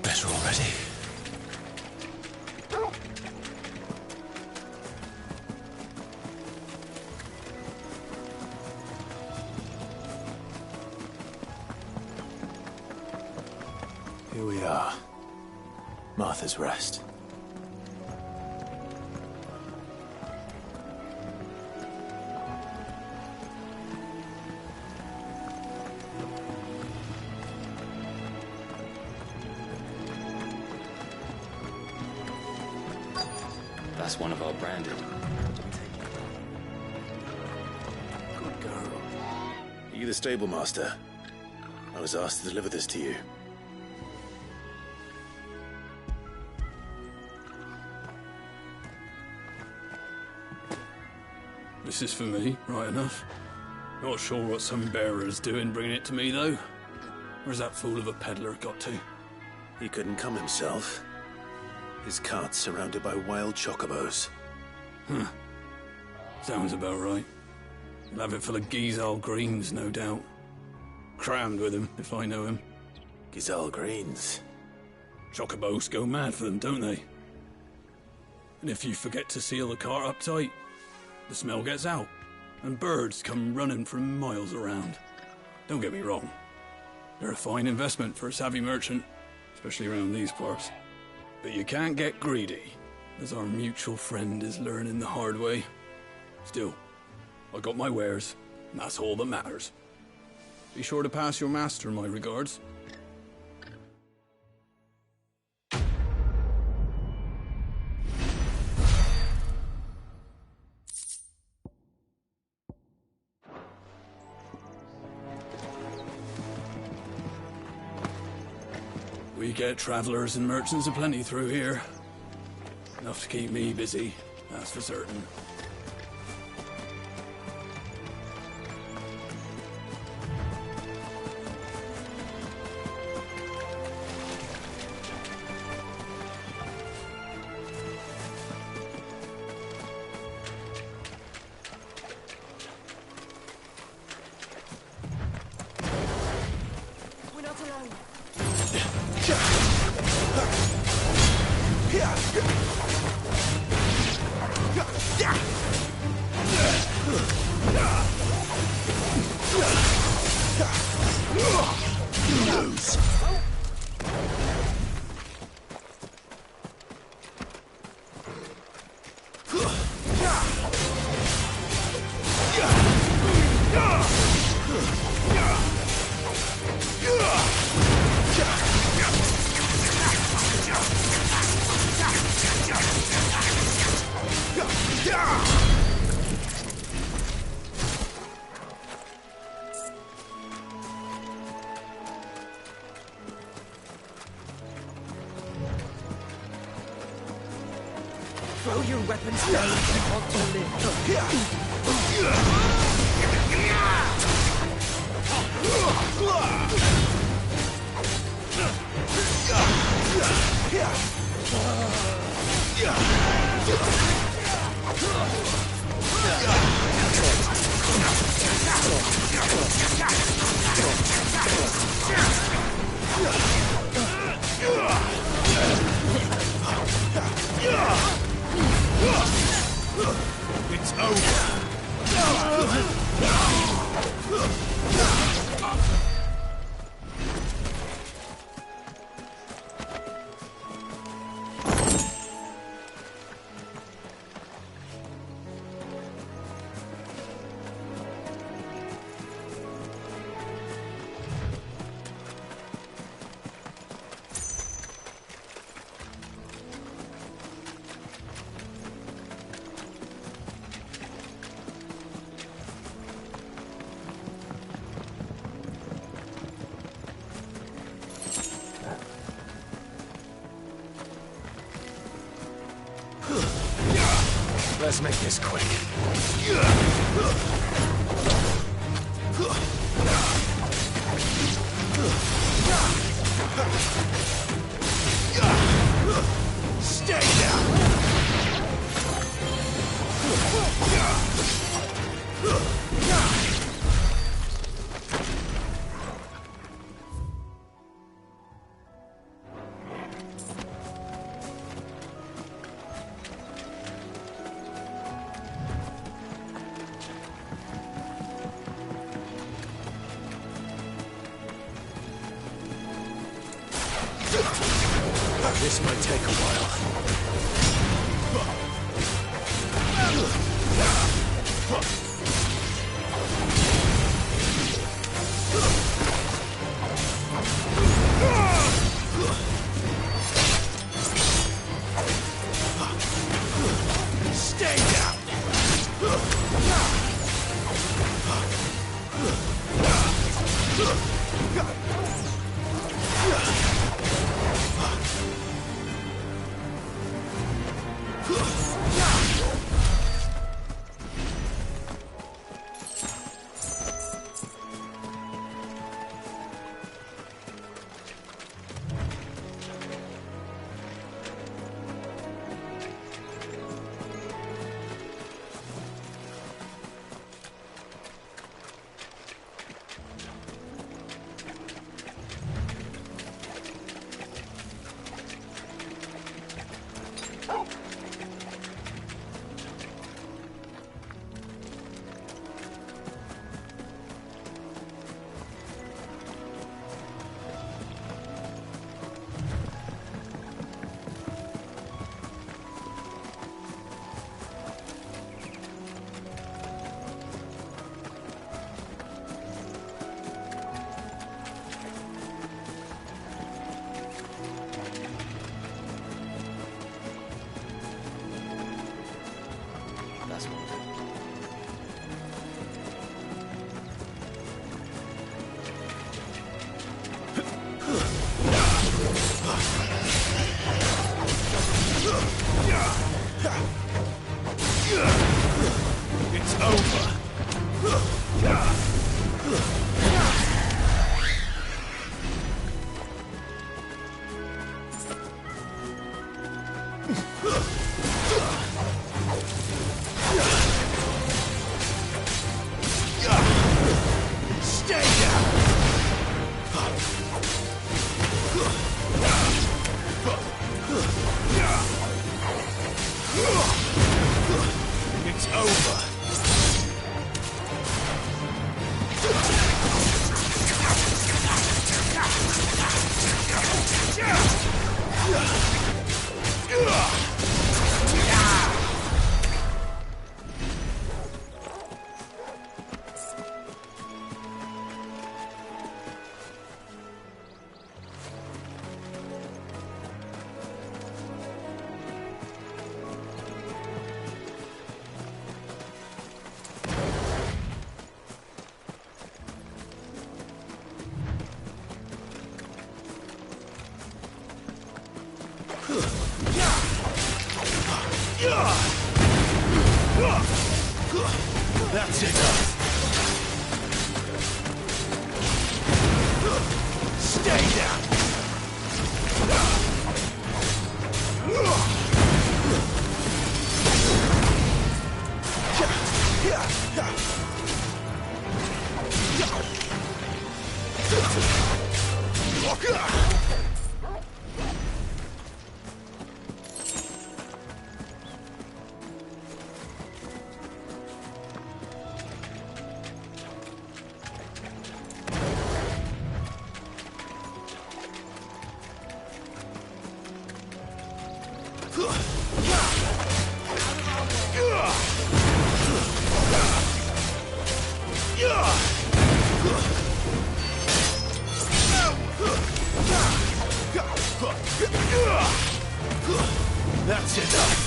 Better already. Here we are. Martha's Rest. That's one of our branded. Good girl. Are you the stable master? I was asked to deliver this to you. This is for me, right enough. Not sure what some bearer's doing bringing it to me, though. Where's that fool of a peddler got to? He couldn't come himself. His cart's surrounded by wild chocobos. Sounds about right. He'll have it full of Gizal greens, no doubt. Crammed with him, if I know him. Gizal greens? Chocobos go mad for them, don't they? And if you forget to seal the cart up tight, the smell gets out, and birds come running from miles around. Don't get me wrong. They're a fine investment for a savvy merchant, especially around these parts. But you can't get greedy, as our mutual friend is learning the hard way. Still, I got my wares, and that's all that matters. Be sure to pass your master my regards. We get travelers and merchants aplenty through here. Enough to keep me busy, that's for certain. We're not alone. Throw your weapons down if you want to live. It's over. Let's make this quick. Stay down! This might take a while. last one. It's over. Stay down. It's over. That's enough. Stay down. That's enough.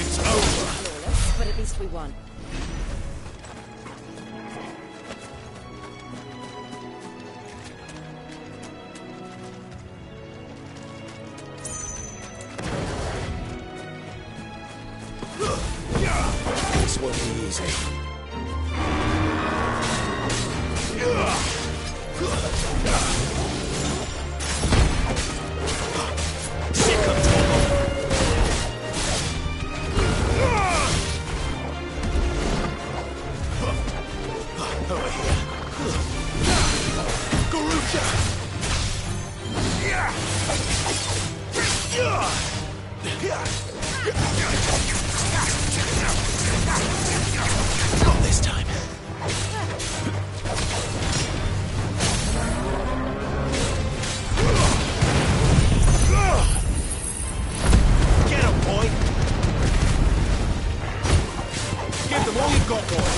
It's over. But at least we won. This won't be easy. Not this time. Get him, boy. Give them all you've got, boy.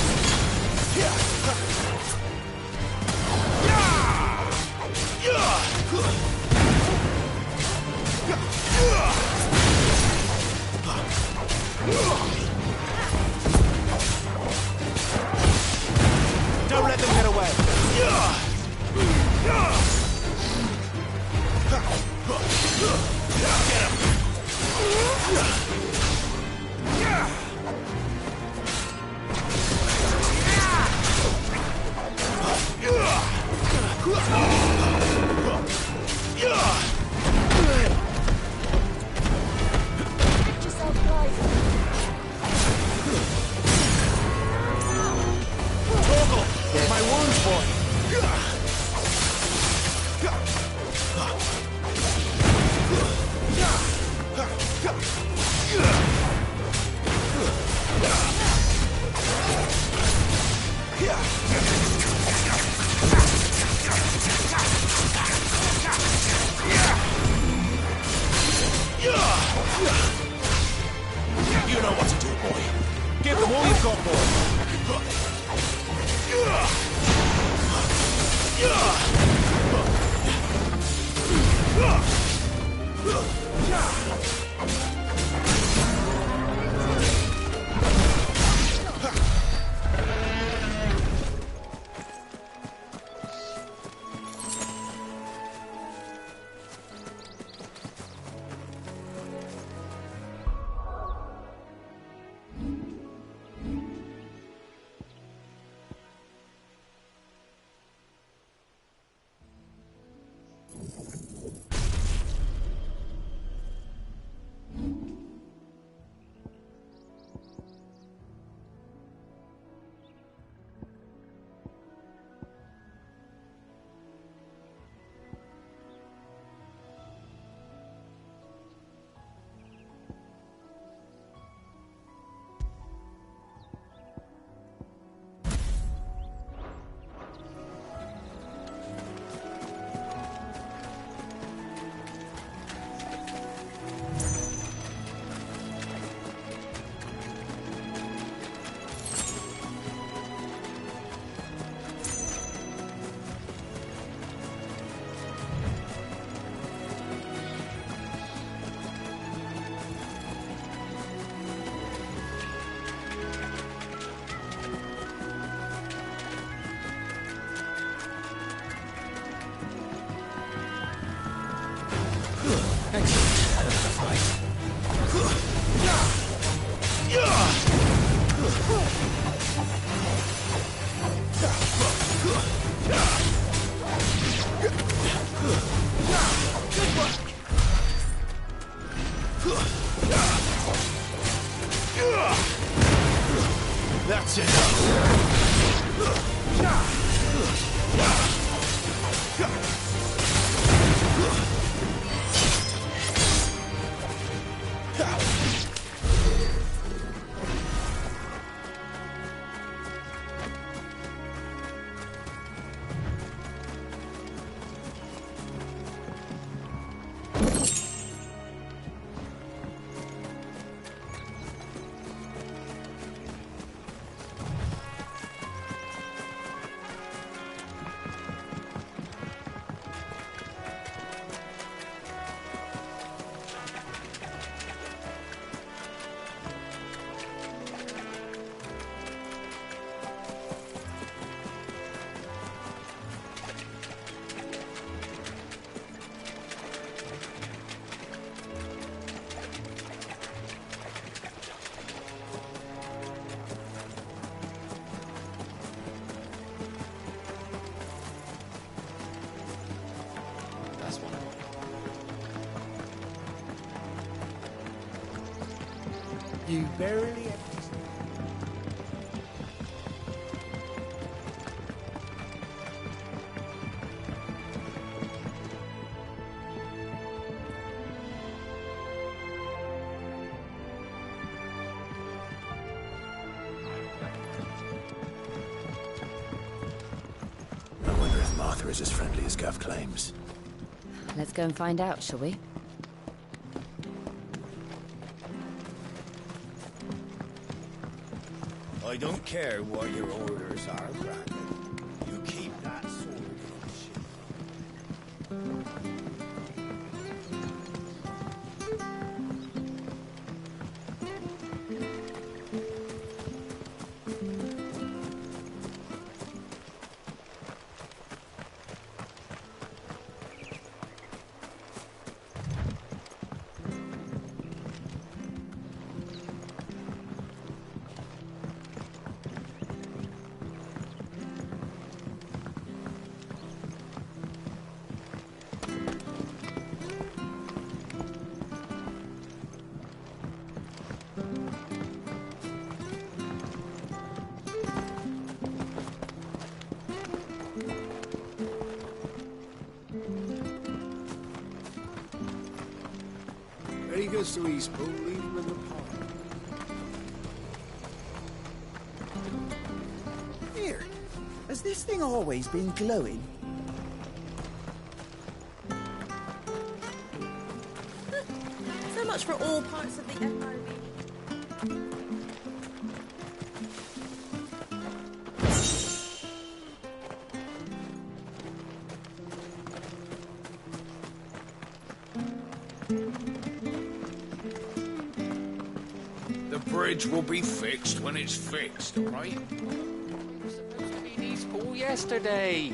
Don't let them get away. Get him. them all you've got, boy. That's it. You barely... I wonder if Martha is as friendly as Gav claims. Let's go and find out, shall we? I don't care what your orders are, Brandon. You keep that sword in the ship. He goes to Eastpool, leave him in the pond. Here, has this thing always been glowing? So much for all parts of the FRB. bridge will be fixed when it's fixed, all right? Eastpool yesterday.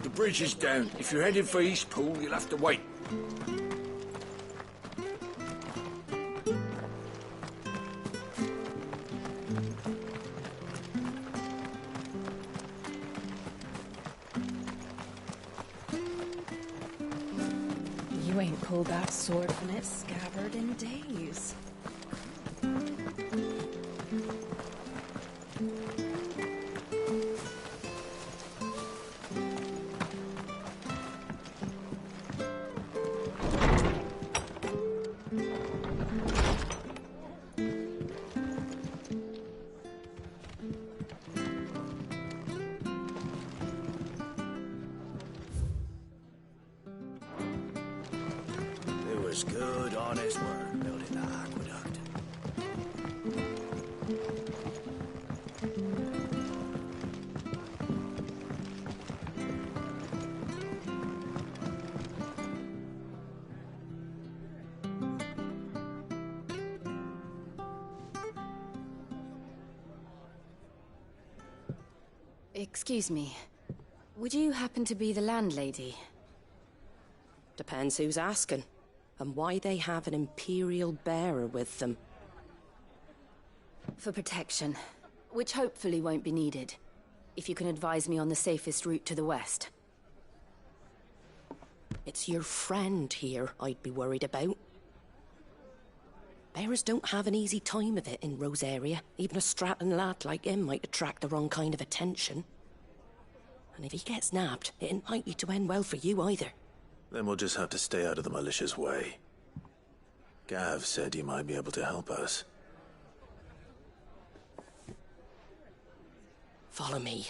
The bridge is down. If you're headed for Eastpool, you'll have to wait. You ain't pulled that sword from its scabbard in days. It was good, honest work building that aqueduct. Excuse me. Would you happen to be the landlady? Depends who's asking, and why they have an Imperial bearer with them. For protection, which hopefully won't be needed. If you can advise me on the safest route to the west. It's your friend here I'd be worried about. Bearers don't have an easy time of it in Rosaria. Even a Stratton lad like him might attract the wrong kind of attention. And if he gets nabbed, it ain't likely to end well for you either. Then we'll just have to stay out of the malicious way. Gav said you might be able to help us. Follow me.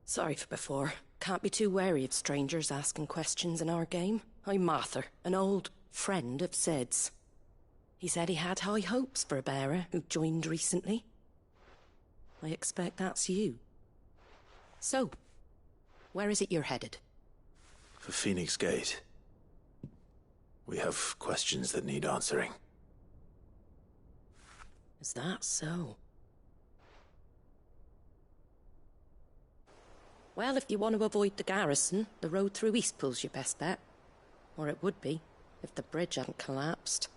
Sorry for before. Can't be too wary of strangers asking questions in our game. I'm Martha, an old friend of Sid's. He said he had high hopes for a bearer who joined recently. I expect that's you. So, where is it you're headed? For Phoenix Gate. We have questions that need answering. Is that so? Well, if you want to avoid the garrison, the road through Eastpool's your best bet. Or it would be, if the bridge hadn't collapsed.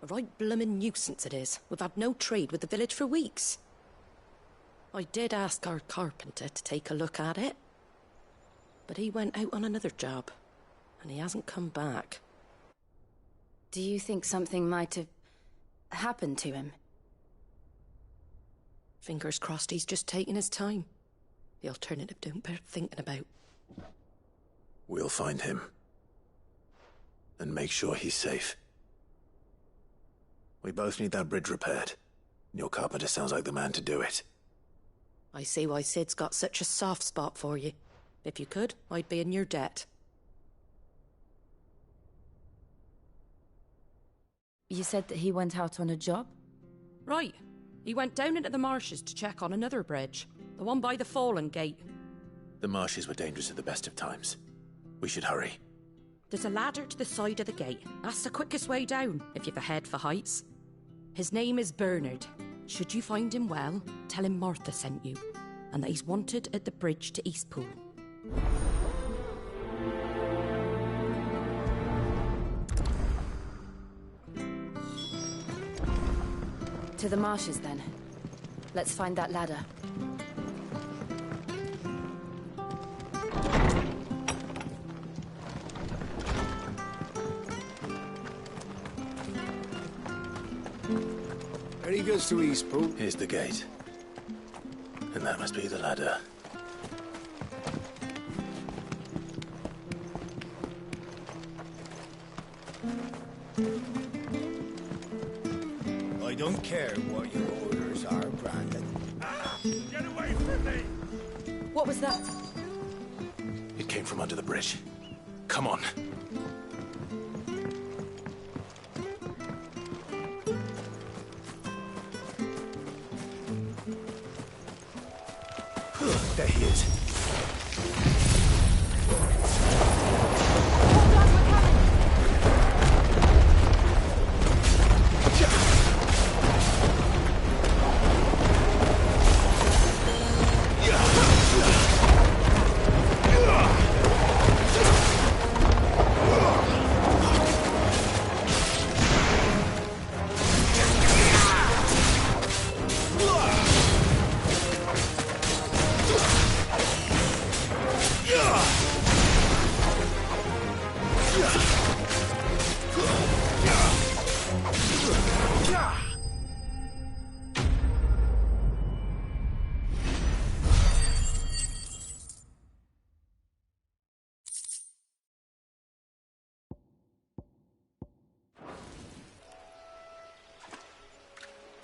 A right bloomin' nuisance it is. We've had no trade with the village for weeks. I did ask our carpenter to take a look at it. But he went out on another job, and he hasn't come back. Do you think something might have happened to him? Fingers crossed he's just taking his time. The alternative don't bear thinking about. We'll find him. And make sure he's safe. We both need that bridge repaired. Your carpenter sounds like the man to do it. I see why Sid's got such a soft spot for you. If you could, I'd be in your debt. You said that he went out on a job? Right. He went down into the marshes to check on another bridge. The one by the Fallen Gate. The marshes were dangerous at the best of times. We should hurry. There's a ladder to the side of the gate. That's the quickest way down, if you've a head for heights. His name is Bernard. Should you find him well, tell him Martha sent you, and that he's wanted at the bridge to Eastpool. To the marshes, then. Let's find that ladder. He goes to Eastpool. Here's the gate. And that must be the ladder. I don't care what your orders are, Brandon. Get away from me! What was that? It came from under the bridge. Come on. There he is.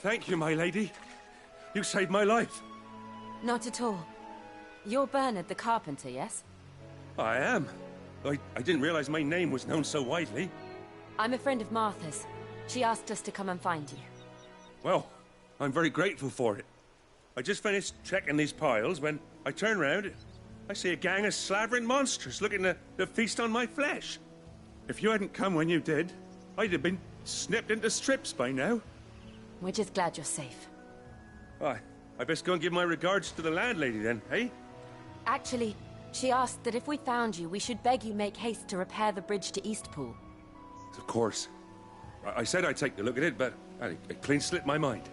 Thank you, my lady. You saved my life. Not at all. You're Bernard the carpenter, yes? I am. I didn't realize my name was known so widely. I'm a friend of Martha's. She asked us to come and find you. Well, I'm very grateful for it. I just finished checking these piles when I turn round. I see a gang of slavering monsters looking to feast on my flesh. If you hadn't come when you did, I'd have been snipped into strips by now. We're just glad you're safe. I best go and give my regards to the landlady then, eh? Actually, she asked that if we found you, we should beg you make haste to repair the bridge to Eastpool. Of course. I said I'd take a look at it, but it clean slipped my mind.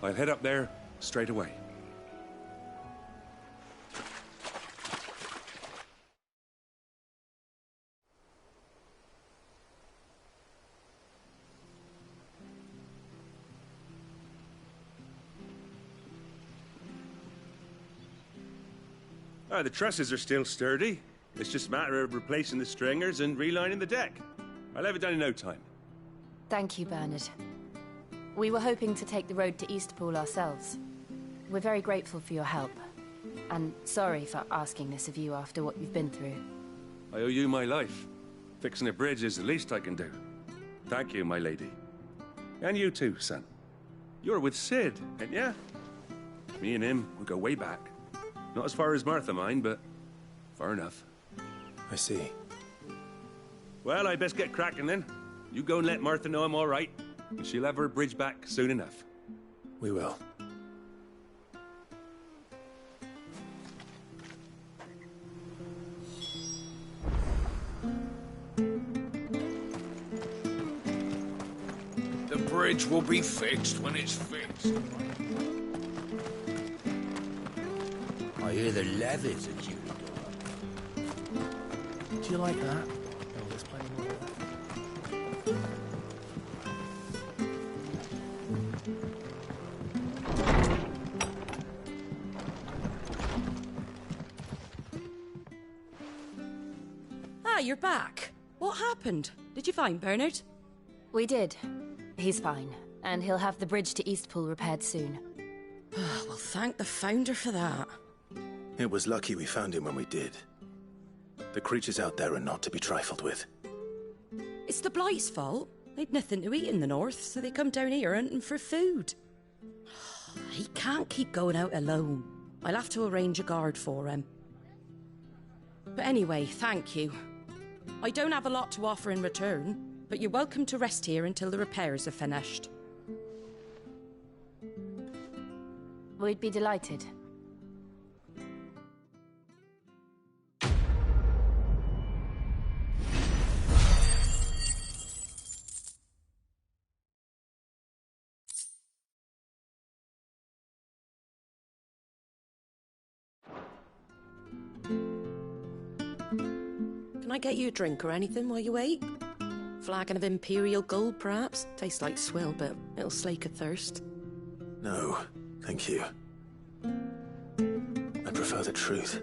I'll head up there straight away. The trusses are still sturdy. It's just a matter of replacing the stringers and relining the deck. I'll have it done in no time. Thank you, Bernard. We were hoping to take the road to Eastpool ourselves. We're very grateful for your help. And sorry for asking this of you after what you've been through. I owe you my life. Fixing a bridge is the least I can do. Thank you, my lady. And you too, son. You're with Sid, ain't ya? Me and him, we go way back. Not as far as Martha, mind, but far enough. I see. Well, I best get cracking then. You go and let Martha know I'm all right, and she'll have her bridge back soon enough. We will. The bridge will be fixed when it's fixed. I hear the levies are due to go up. Do you like that? Oh, there's plenty more of that. Ah, you're back. What happened? Did you find Bernard? We did. He's fine, and he'll have the bridge to Eastpool repaired soon. Well, thank the Founder for that. It was lucky we found him when we did. The creatures out there are not to be trifled with. It's the Blight's fault. They'd nothing to eat in the north, so they come down here hunting for food. He can't keep going out alone. I'll have to arrange a guard for him. But anyway, thank you. I don't have a lot to offer in return, but you're welcome to rest here until the repairs are finished. We'd be delighted. Can I get you a drink or anything while you wait? Flagon of Imperial Gold, perhaps? Tastes like swill, but it'll slake a thirst. No, thank you. I prefer the truth.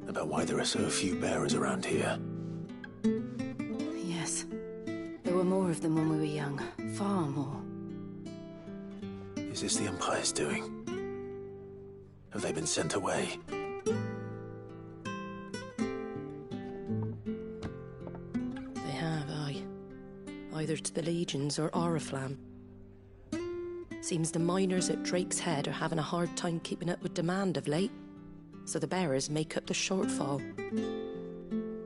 About why there are so few bearers around here. Yes. There were more of them when we were young. Far more. Is this the Empire's doing? Have they been sent away? They have, aye. Either to the Legions or Oriflamme. Seems the miners at Drake's Head are having a hard time keeping up with demand of late, so the bearers make up the shortfall.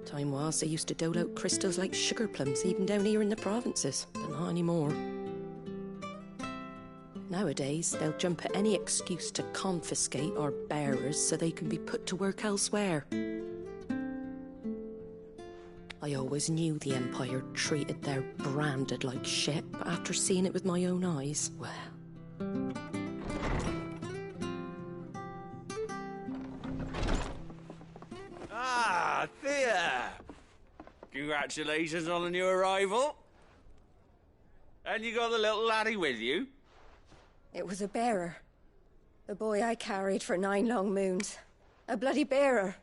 Time was they used to dole out crystals like sugar plums even down here in the provinces, but not anymore. Nowadays, they'll jump at any excuse to confiscate our bearers so they can be put to work elsewhere. I always knew the Empire treated their branded like shit, but after seeing it with my own eyes, well... Ah, Thea! Congratulations on the new arrival. And you got the little laddie with you? It was a bearer. The boy I carried for 9 long moons. A bloody bearer.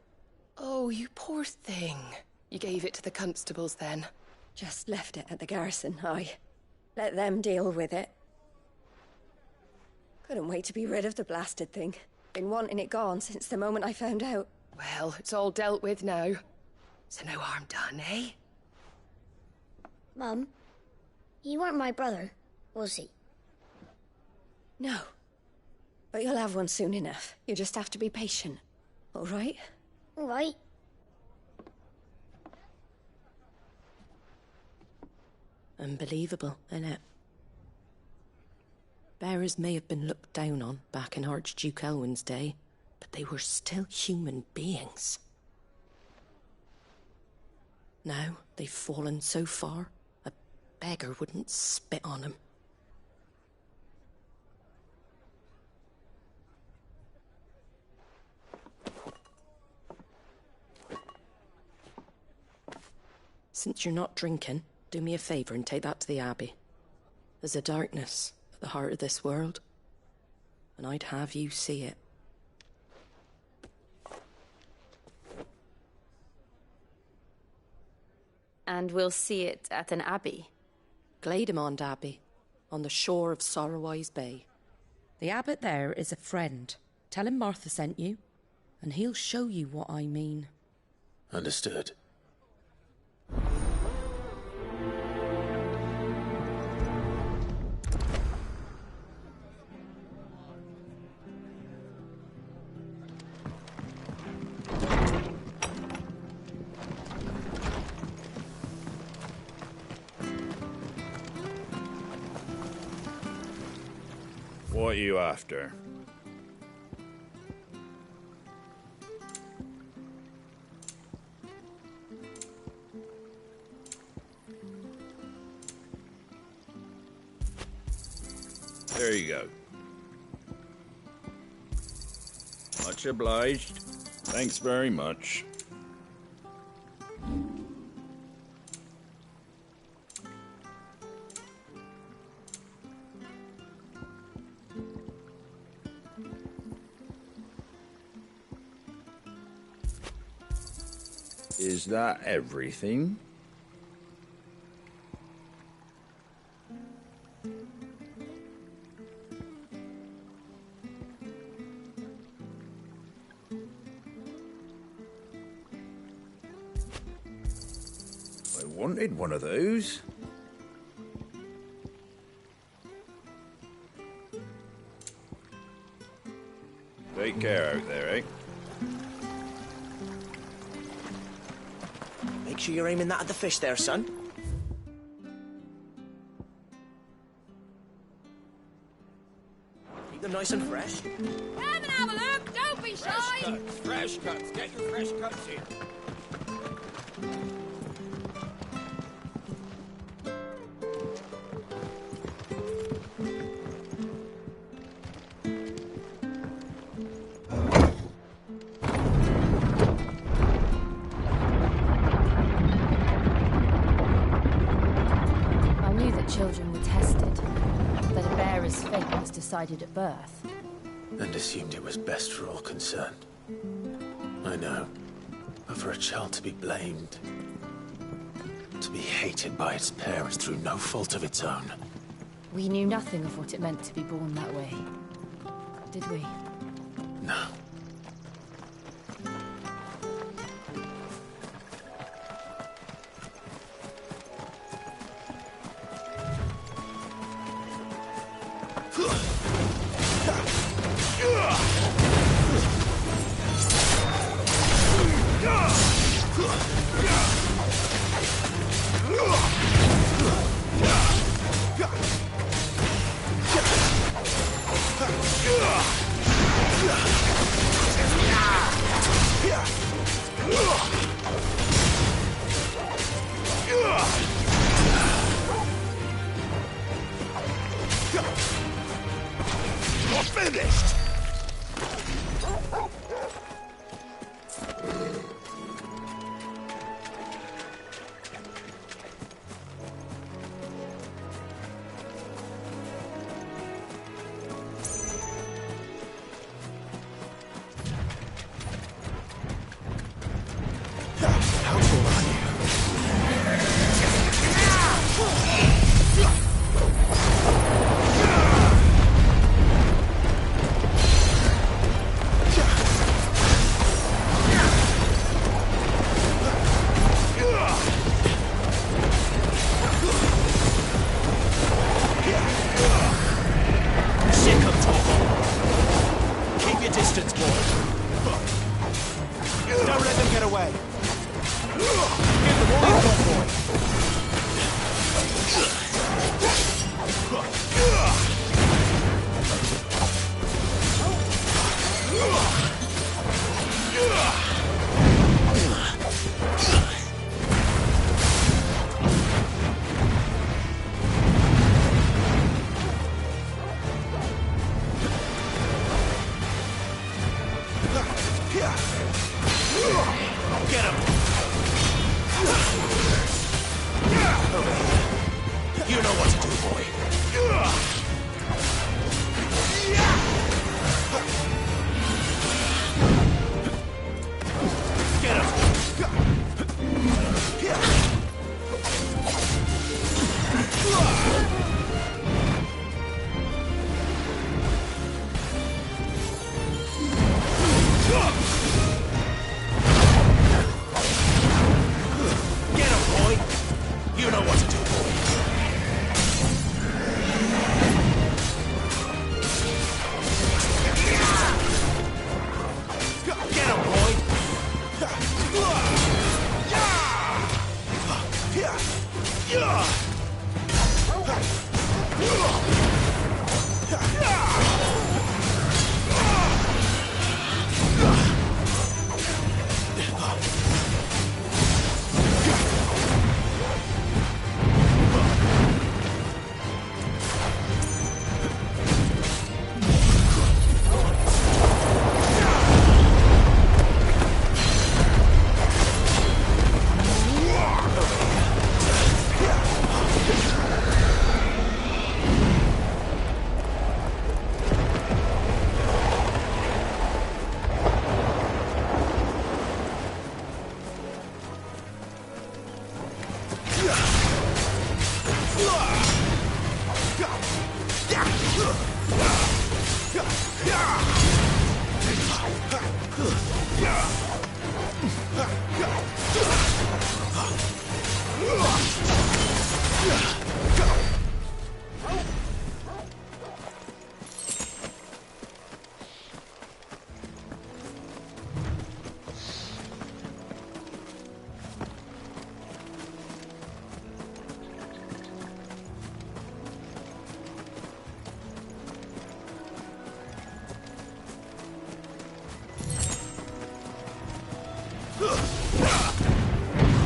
Oh, you poor thing. You gave it to the constables then? Just left it at the garrison, aye. Let them deal with it. Couldn't wait to be rid of the blasted thing. Been wanting it gone since the moment I found out. Well, it's all dealt with now. So no harm done, eh? Mum, he weren't my brother, was he? No. But you'll have one soon enough. You just have to be patient. All right? All right. Unbelievable, innit? Bearers may have been looked down on back in Archduke Elwin's day, but they were still human beings. Now they've fallen so far, a beggar wouldn't spit on them. Since you're not drinking, do me a favour and take that to the Abbey. There's a darkness at the heart of this world, and I'd have you see it. And we'll see it at an abbey? Glademond Abbey, on the shore of Sorrowwise Bay. The abbot there is a friend. Tell him Martha sent you, and he'll show you what I mean. Understood. What are you after? There you go. Much obliged. Thanks very much. Is that everything? I wanted one of those. Take care out there, eh? Make sure you're aiming that at the fish there, son. Keep them nice and fresh. Come and have a look, don't be shy! Fresh cuts. Get your fresh cuts here. Children were tested, that a bearer's fate was decided at birth. And assumed it was best for all concerned. I know. But for a child to be blamed, to be hated by its parents through no fault of its own. We knew nothing of what it meant to be born that way, did we? No.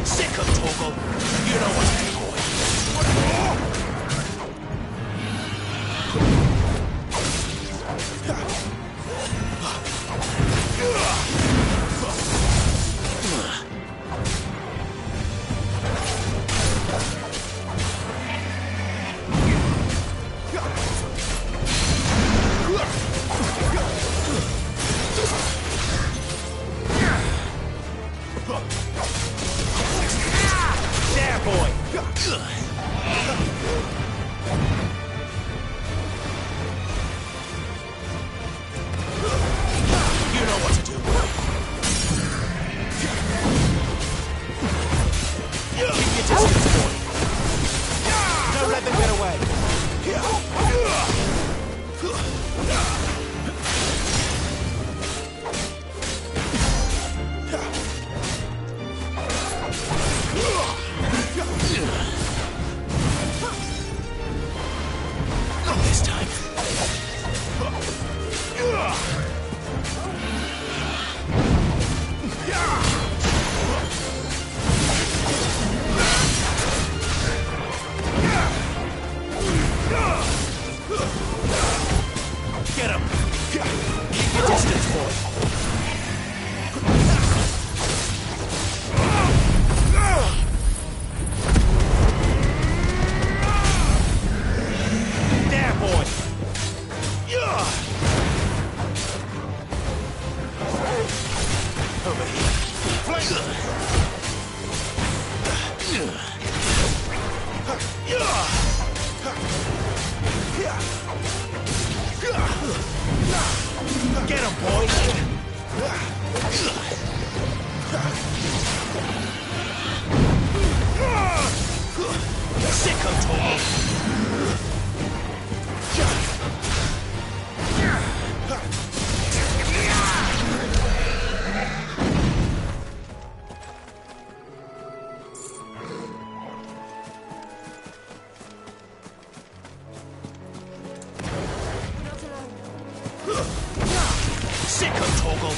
Sick of Torgal. You know what to do, boy. There, boy. You know what to do. Keep your distance, boy. Don't let them get away. Not this time. Get him. Keep your distance, boy. There, boy. Over here. Get him, boy. Sick of Torgal. Sick of Torgal.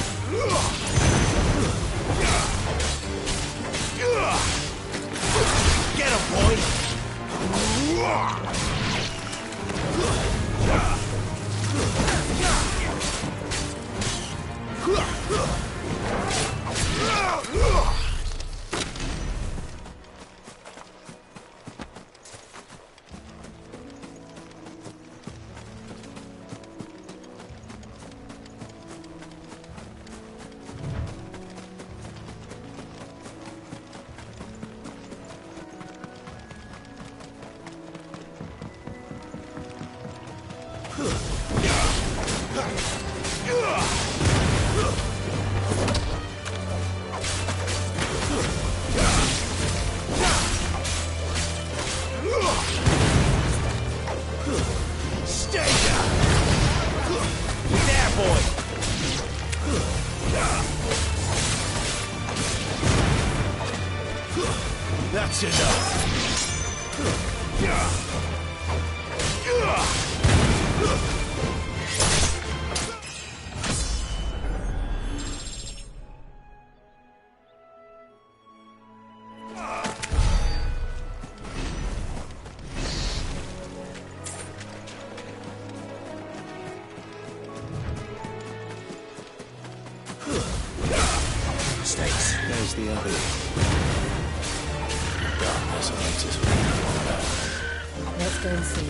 Get him, boy. Stay down. There, boy. That's enough. Snakes. There's the other. Darkness awaits us when we come back. Let's go and see.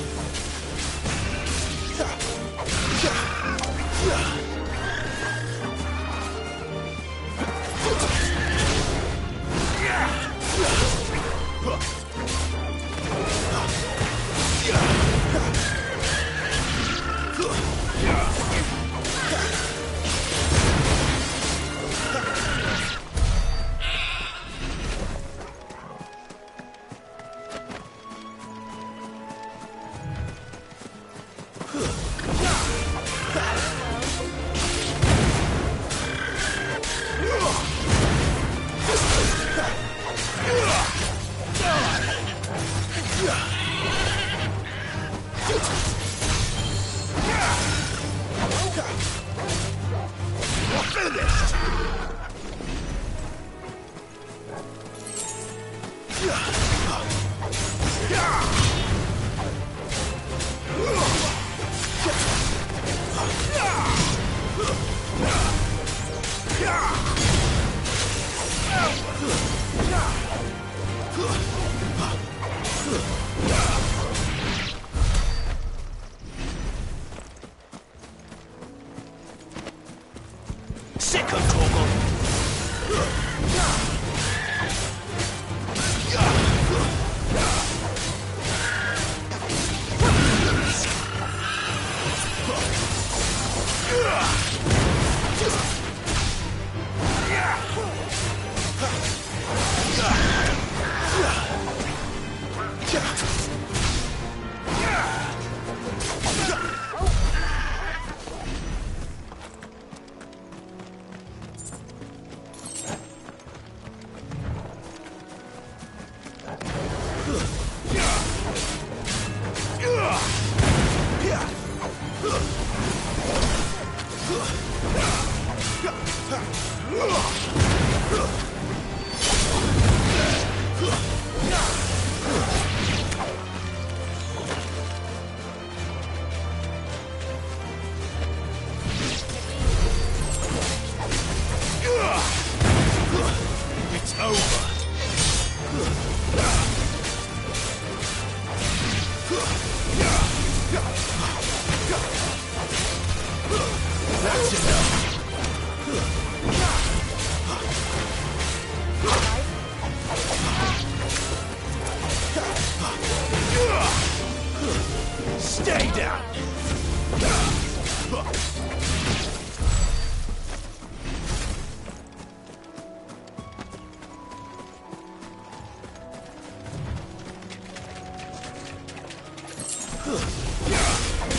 Stay down!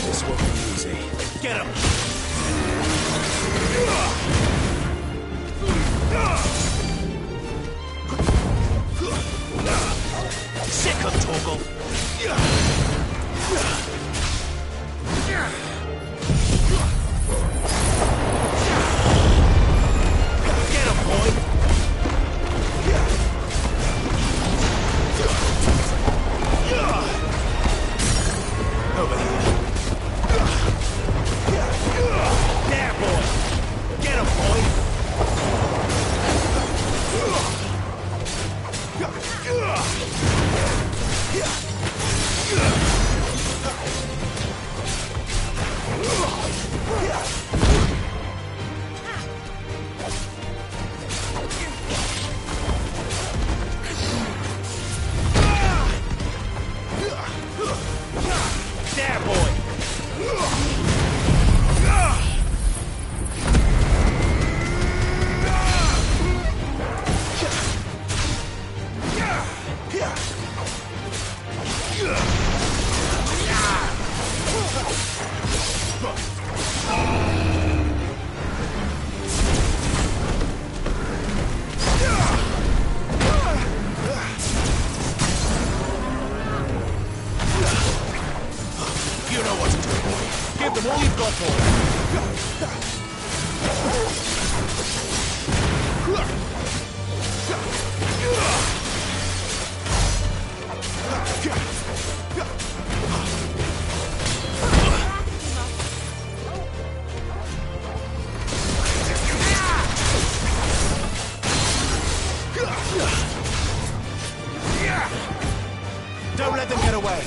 This won't be easy. Get him! Sick of Torgal! Get him, boy! Over here. There, boy! Get him, boy! There, boy! Yeah! Don't let them get away.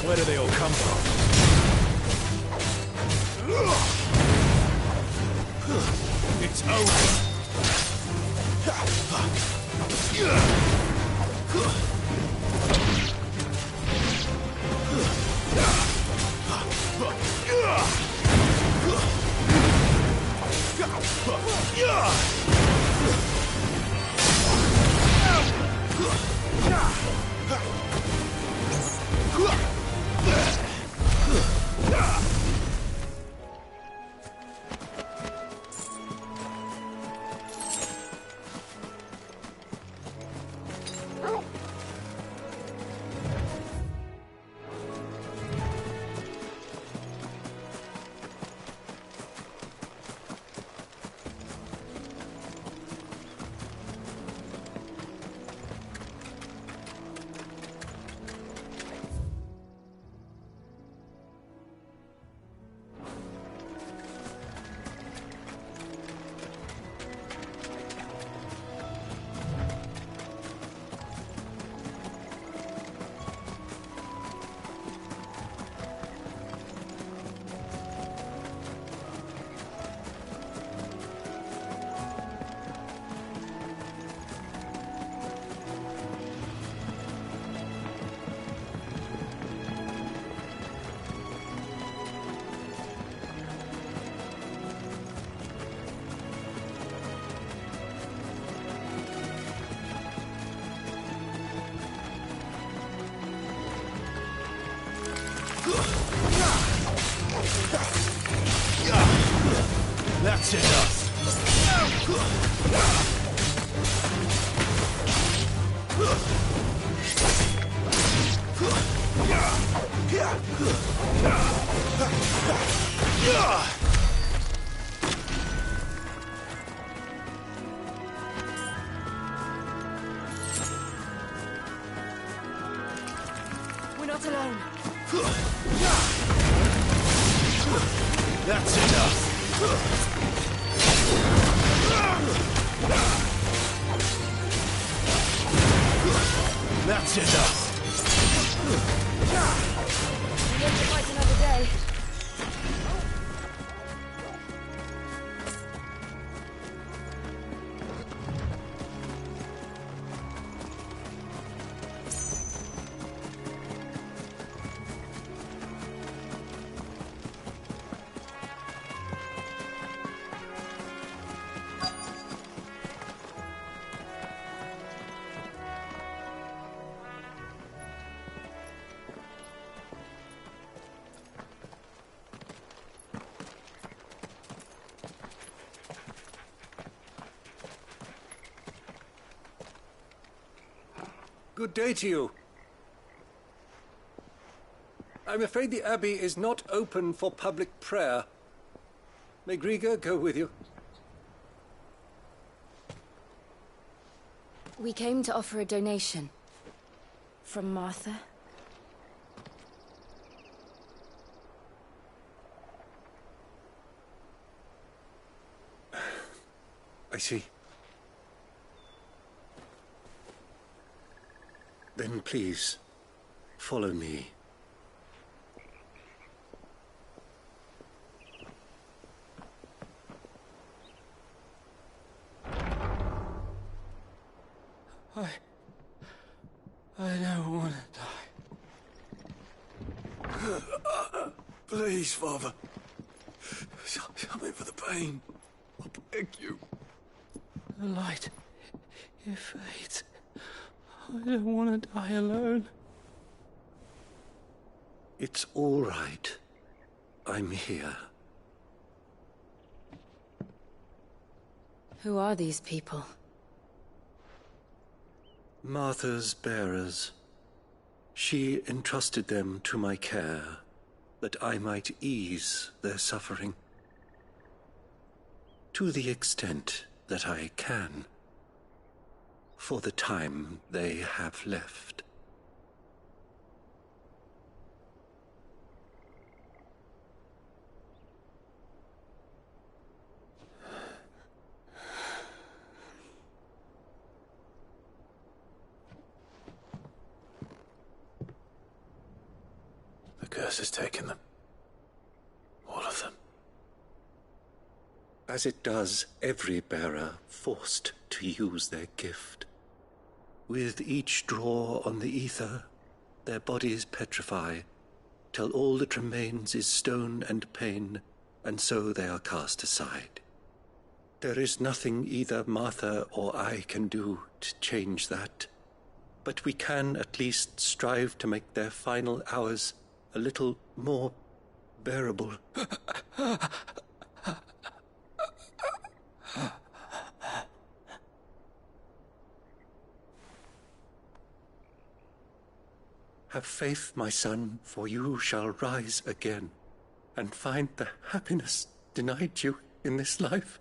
Where do they all come from? It's over. That's enough. We're not alone. That's enough. That's enough. We live to fight another day. Good day to you. I'm afraid the Abbey is not open for public prayer. May Griga go with you? We came to offer a donation. From Martha. I see. Then please, follow me. I don't want to die. Please, Father. Help me for the pain. I beg you. The light, it fades. I don't want to die alone. It's all right. I'm here. Who are these people? Martha's bearers. She entrusted them to my care, that I might ease their suffering. To the extent that I can, for the time they have left. The curse has taken them. All of them. As it does every bearer forced to use their gift. With each draw on the ether, their bodies petrify, till all that remains is stone and pain, and so they are cast aside. There is nothing either Martha or I can do to change that, but we can at least strive to make their final hours a little more bearable. Have faith, my son, for you shall rise again, and find the happiness denied you in this life.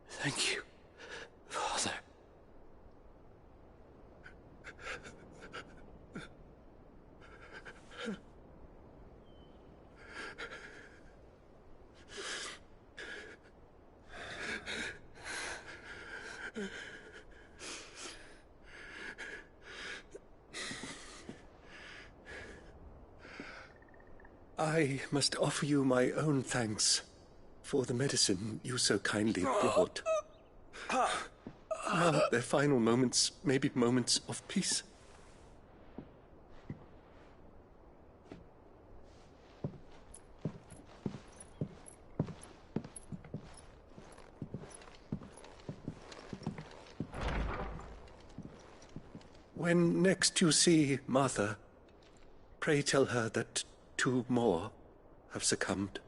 Thank you, Father. I must offer you my own thanks for the medicine you so kindly brought. Now their final moments may be moments of peace. When next you see Martha, pray tell her that 2 more have succumbed.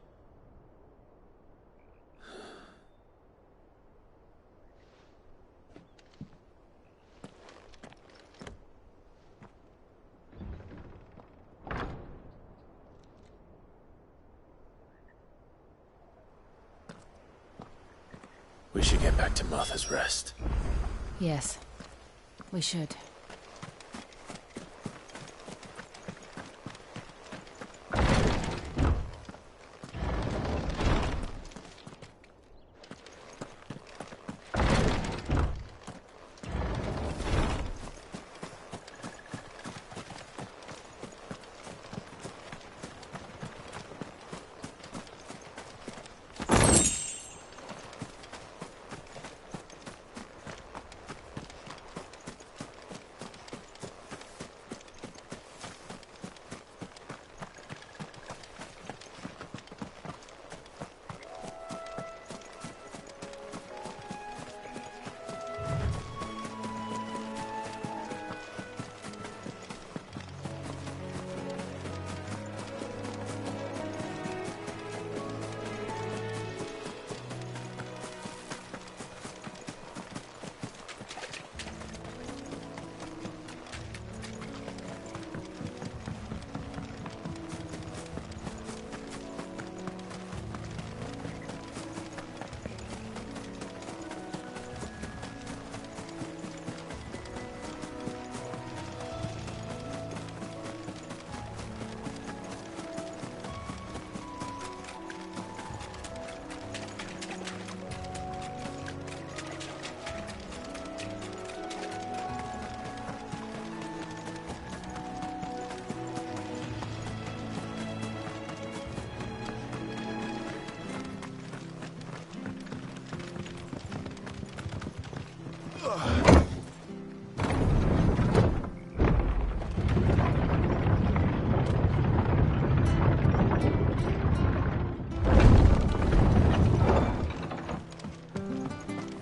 We should get back to Martha's Rest. Yes, we should.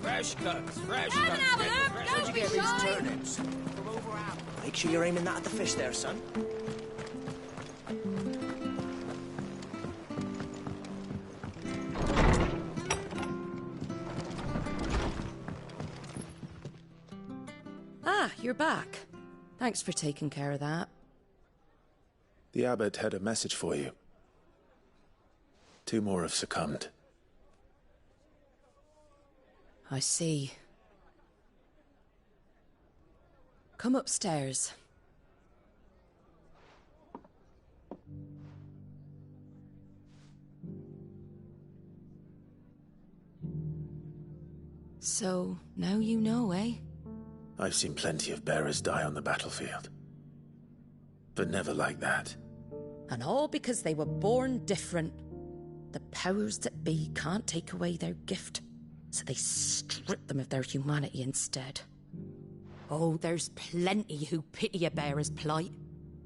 Fresh cuts, fresh cuts. Where'd you get these turnips? From over out. Make sure you're aiming that at the fish there, son. Ah, you're back. Thanks for taking care of that. The abbot had a message for you. 2 more have succumbed. I see. Come upstairs. So, now you know, eh? I've seen plenty of bearers die on the battlefield. But never like that. And all because they were born different. The powers that be can't take away their gift, so they strip them of their humanity instead. Oh, there's plenty who pity a bearer's plight.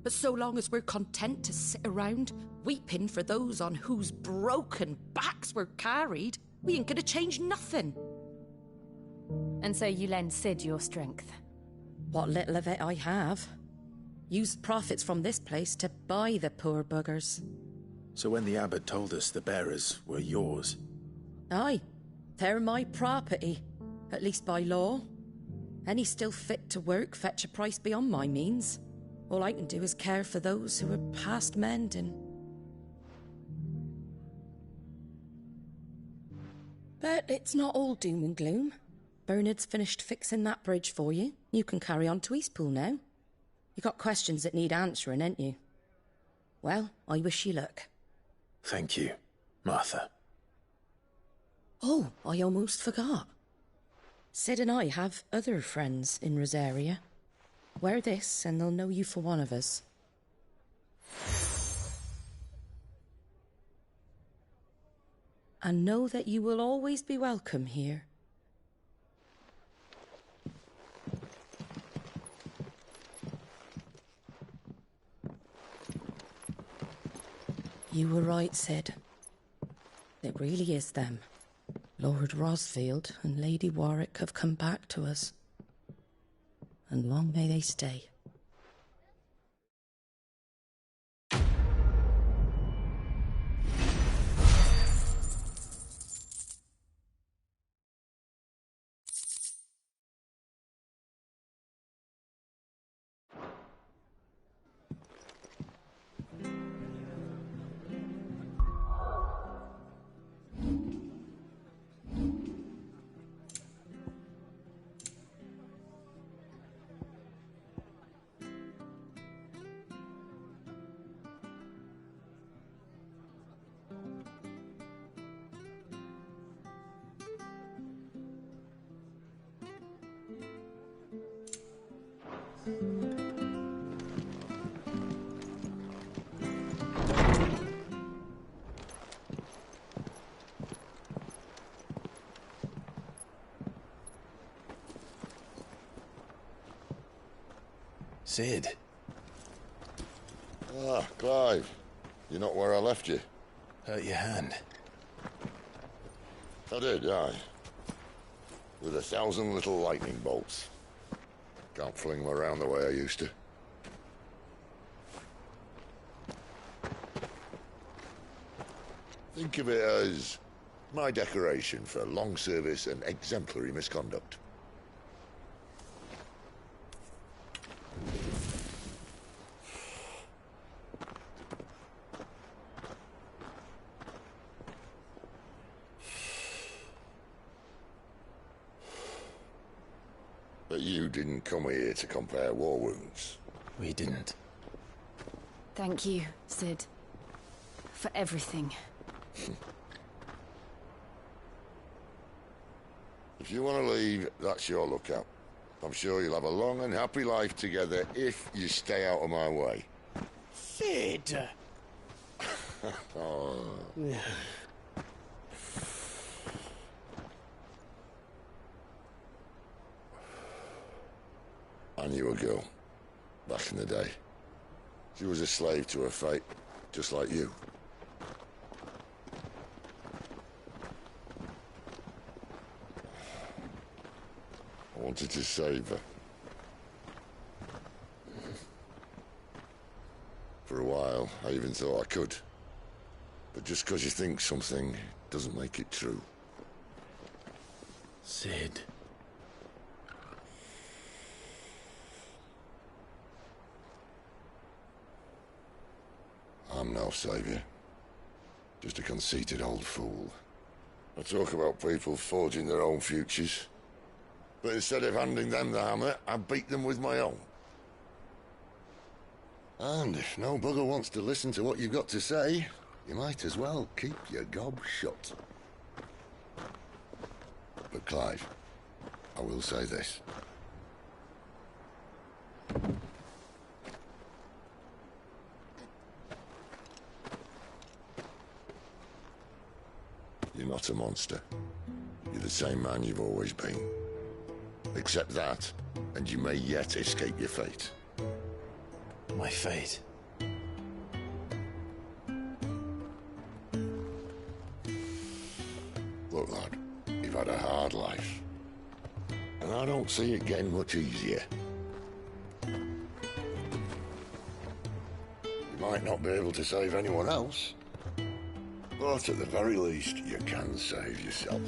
But so long as we're content to sit around, weeping for those on whose broken backs we're carried, we ain't gonna change nothing. And so you lend Cid your strength? What little of it I have. Used profits from this place to buy the poor buggers. So when the abbot told us the bearers were yours... Aye, they're my property, at least by law. Any still fit to work fetch a price beyond my means. All I can do is care for those who are past mending. But it's not all doom and gloom. Bernard's finished fixing that bridge for you. You can carry on to Eastpool now. You got questions that need answering, ain't you? Well, I wish you luck. Thank you, Martha. Oh, I almost forgot. Cid and I have other friends in Rosaria. Wear this and they'll know you for one of us. And know that you will always be welcome here. You were right, Cid. It really is them. Lord Rosfield and Lady Warwick have come back to us. And long may they stay. Cid. Ah, Clive. You're not where I left you. Hurt your hand. I did, aye. With 1,000 little lightning bolts. Can't fling them around the way I used to. Think of it as my decoration for long service and exemplary misconduct. But you didn't come here to compare war wounds. We didn't. Thank you, Cid. For everything. If you want to leave, that's your lookout. I'm sure you'll have a long and happy life together if you stay out of my way. Cid! Oh. I knew a girl, back in the day. She was a slave to her fate, just like you. I wanted to save her. For a while, I even thought I could. But just because you think something doesn't make it true. Sid. I'm no savior. Just a conceited old fool. I talk about people forging their own futures. But instead of handing them the hammer, I beat them with my own. And if no bugger wants to listen to what you've got to say, you might as well keep your gob shut. But Clive, I will say this. You're not a monster. You're the same man you've always been. Accept that, and you may yet escape your fate. My fate? Look, lad, you've had a hard life. And I don't see it getting much easier. You might not be able to save anyone else, but at the very least, you can save yourself.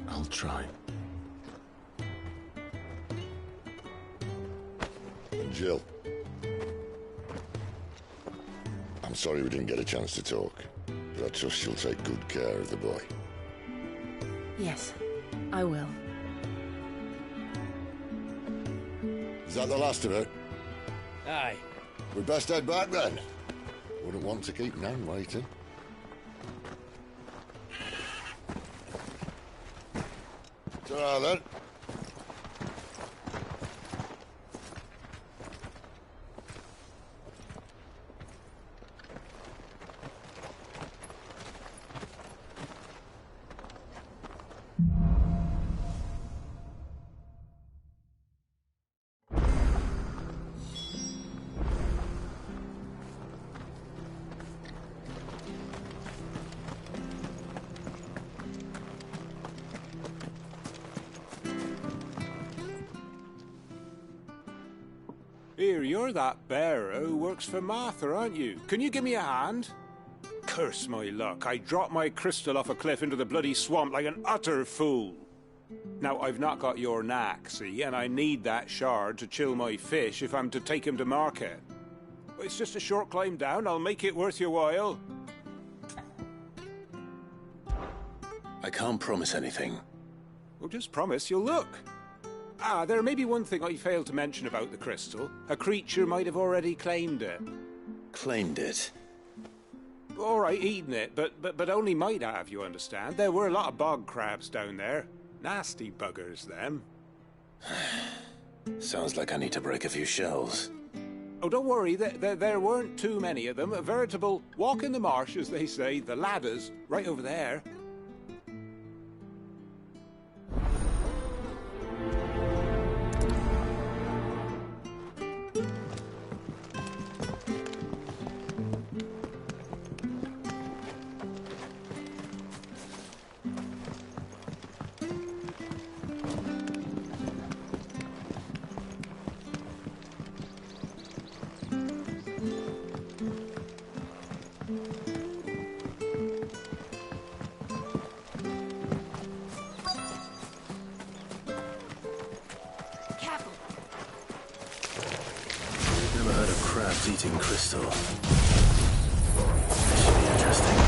I'll try. And Jill, I'm sorry we didn't get a chance to talk, but I trust you'll take good care of the boy. Yes, I will. Is that the last of it? Aye. We'd best head back then. Wouldn't want to keep Nan waiting. Ta-ra then. Here, you're that bearer who works for Martha, aren't you? Can you give me a hand? Curse my luck, I dropped my crystal off a cliff into the bloody swamp like an utter fool. Now, I've not got your knack, see, and I need that shard to chill my fish if I'm to take him to market. It's just a short climb down, I'll make it worth your while. I can't promise anything. Well, just promise you'll look. Ah, there may be one thing I failed to mention about the crystal. A creature might have already claimed it. Claimed it? All right, eaten it, but only might have, you understand. There were a lot of bog crabs down there. Nasty buggers, them. Sounds like I need to break a few shells. Oh, don't worry, there weren't too many of them. A veritable walk in the marsh, as they say. The ladders, right over there. Eating crystal. This should be interesting.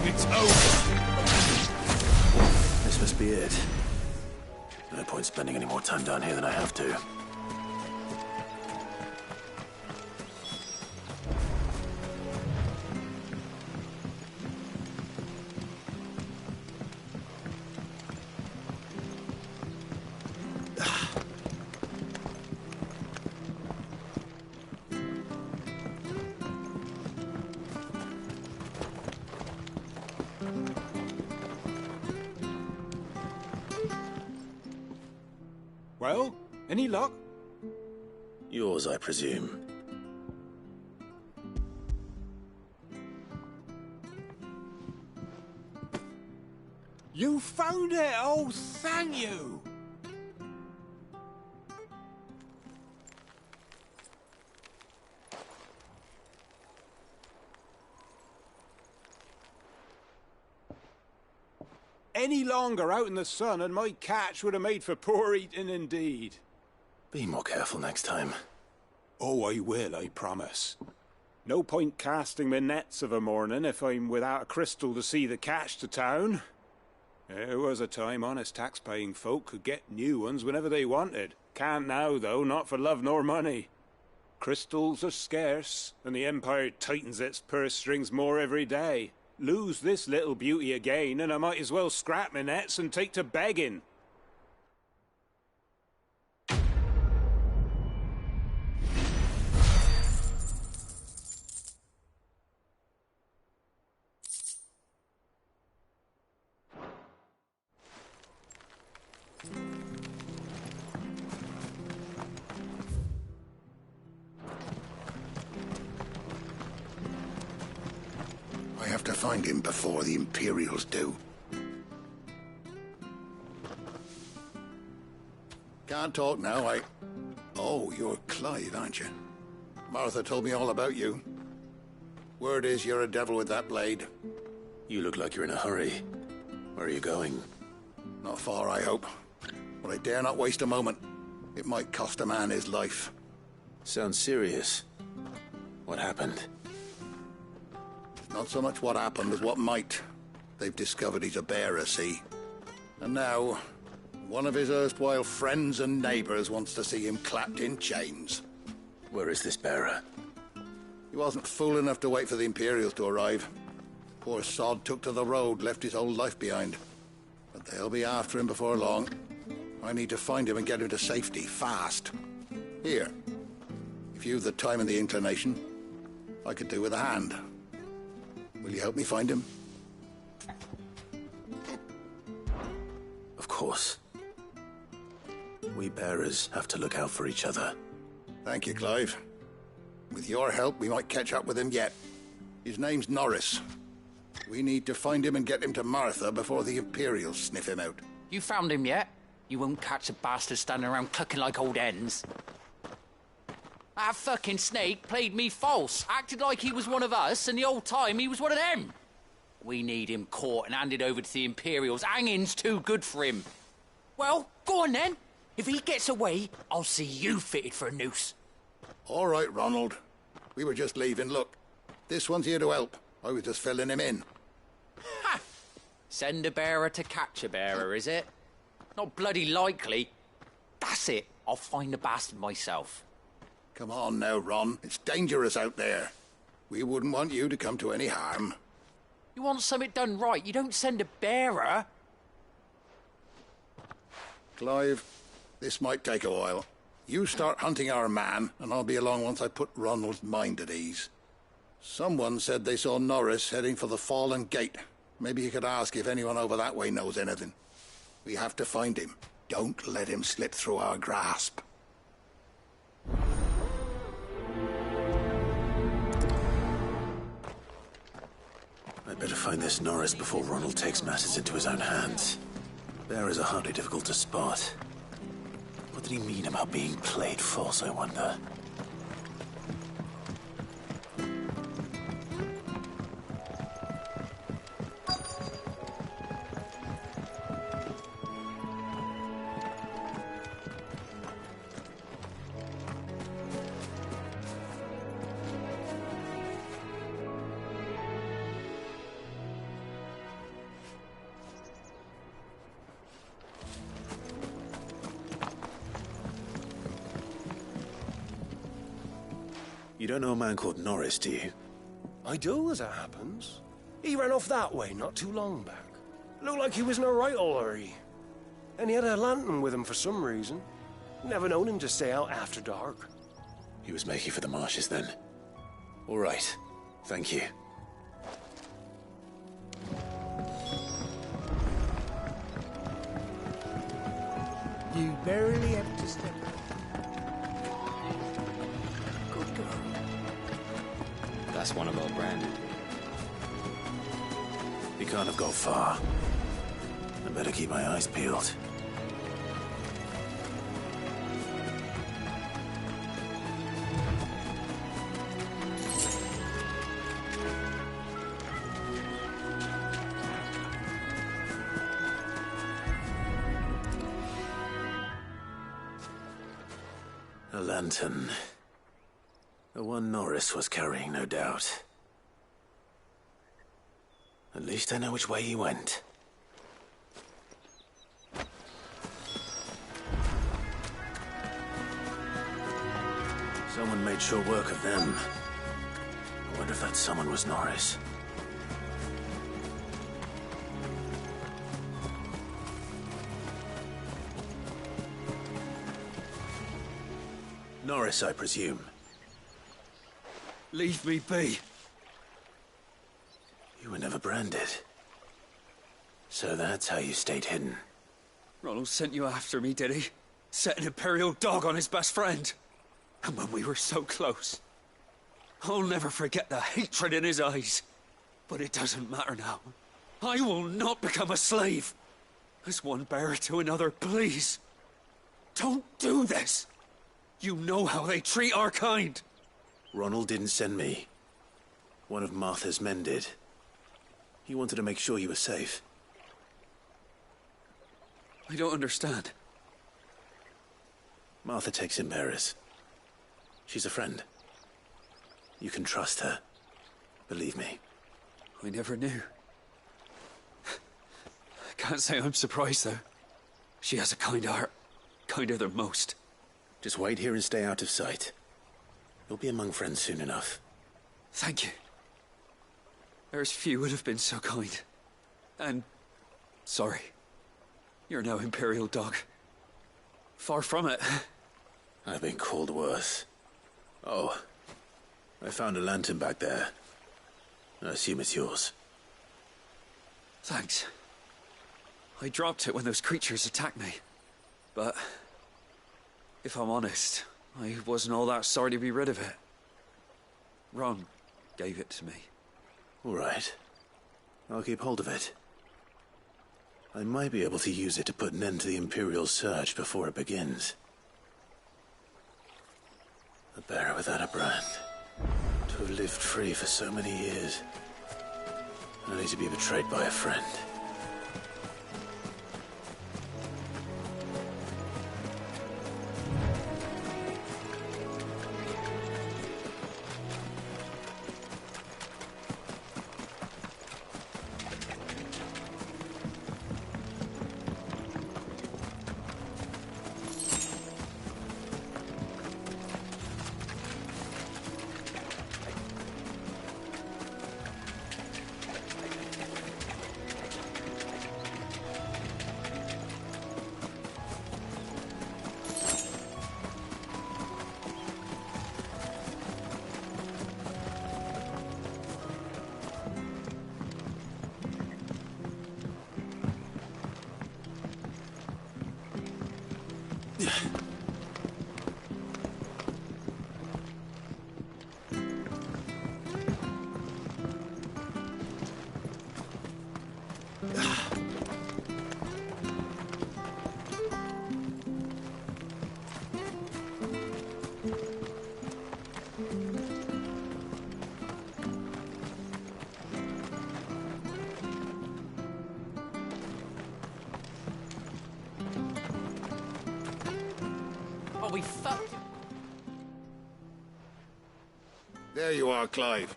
It's over. be it. No point spending any more time down here than I have to. Well, any luck? Yours, I presume. You found it! Oh, thank you! Any longer out in the sun and my catch would have made for poor eating indeed. Be more careful next time. Oh, I will, I promise. No point casting my nets of a morning if I'm without a crystal to see the catch to town. There was a time honest tax-paying folk could get new ones whenever they wanted. Can't now, though, not for love nor money. Crystals are scarce, and the Empire tightens its purse strings more every day. Lose this little beauty again, and I might as well scrap my nets and take to begging. I have to find him before the Imperials do. Can't talk now, Oh, you're Clive, aren't you? Martha told me all about you. Word is you're a devil with that blade. You look like you're in a hurry. Where are you going? Not far, I hope. But I dare not waste a moment. It might cost a man his life. Sounds serious. What happened? Not so much what happened as what might. They've discovered he's a bearer, see? And now, one of his erstwhile friends and neighbors wants to see him clapped in chains. Where is this bearer? He wasn't fool enough to wait for the Imperials to arrive. Poor sod took to the road, left his whole life behind. But they'll be after him before long. I need to find him and get him to safety, fast. Here, if you've the time and the inclination, I could do with a hand. Will you help me find him? Of course. We bearers have to look out for each other. Thank you, Clive. With your help, we might catch up with him yet. His name's Norris. We need to find him and get him to Martha before the Imperials sniff him out. You found him yet? You won't catch a bastard standing around clucking like old hens. That fucking snake played me false, acted like he was one of us, and the whole time he was one of them. We need him caught and handed over to the Imperials. Hanging's too good for him. Well, go on then. If he gets away, I'll see you fitted for a noose. All right, Ronald. We were just leaving. Look, this one's here to help. I was just filling him in. Ha! Send a bearer to catch a bearer, is it? Not bloody likely. That's it. I'll find the bastard myself. Come on now, Ron. It's dangerous out there. We wouldn't want you to come to any harm. You want something done right, you don't send a bearer. Clive, this might take a while. You start hunting our man, and I'll be along once I put Ronald's mind at ease. Someone said they saw Norris heading for the Fallen Gate. Maybe you could ask if anyone over that way knows anything. We have to find him. Don't let him slip through our grasp. I'd better find this Norris before Ronald takes matters into his own hands. Bearers are hardly difficult to spot. What did he mean about being played false, I wonder? You don't know a man called Norris, do you? I do, as it happens. He ran off that way not too long back. Looked like he was in a right old hurry. And he had a lantern with him for some reason. Never known him to stay out after dark. He was making for the marshes then. All right. Thank you. You barely have to step. Good girl. That's one of our branded. He can't have got far. I better keep my eyes peeled. A lantern. The one Norris was carrying, no doubt. At least I know which way he went. Someone made sure work of them. I wonder if that someone was Norris. Norris, I presume. Leave me be. You were never branded. So that's how you stayed hidden. Ronald sent you after me, did he? Set an Imperial dog on his best friend. And when we were so close. I'll never forget the hatred in his eyes. But it doesn't matter now. I will not become a slave. As one bearer to another, please. Don't do this. You know how they treat our kind. Ronald didn't send me. One of Martha's men did. He wanted to make sure you were safe. I don't understand. Martha takes in bearers. She's a friend. You can trust her. Believe me. I never knew. I can't say I'm surprised, though. She has a kind heart. Kinder than most. Just wait here and stay out of sight. You'll be among friends soon enough. Thank you. There's few would have been so kind. And... sorry. You're no Imperial dog. Far from it. I've been called worse. Oh. I found a lantern back there. I assume it's yours. Thanks. I dropped it when those creatures attacked me. But... if I'm honest, I wasn't all that sorry to be rid of it. Ron gave it to me. All right. I'll keep hold of it. I might be able to use it to put an end to the Imperial surge before it begins. A bearer without a brand. To have lived free for so many years. Only to be betrayed by a friend. Oh, we fucked. There you are, Clive.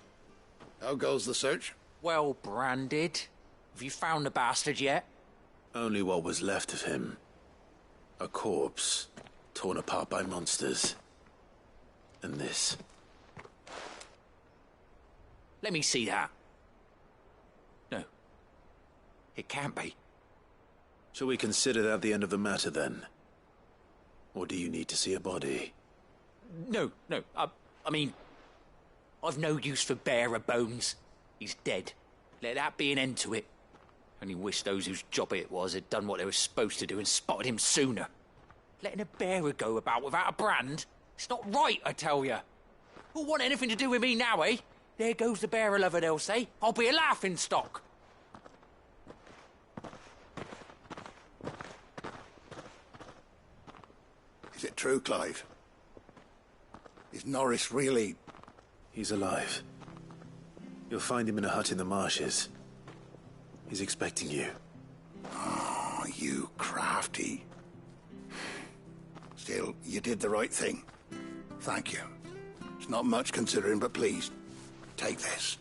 How goes the search? Well, branded. Have you found the bastard yet? Only what was left of him. A corpse, torn apart by monsters. And this. Let me see that. No. It can't be. Shall we consider that the end of the matter, then? Or do you need to see a body? No. I mean, I've no use for bearer bones. He's dead. Let that be an end to it. Only wish those whose job it was had done what they were supposed to do and spotted him sooner. Letting a bearer go about without a brand? It's not right, I tell you. Who'll want anything to do with me now, eh? There goes the bearer lover, they'll say. I'll be a laughing stock. Is it true, Clive? Is Norris really... He's alive. You'll find him in a hut in the marshes. He's expecting you. Oh, you crafty. Still, you did the right thing. Thank you. It's not much considering, but please, take this.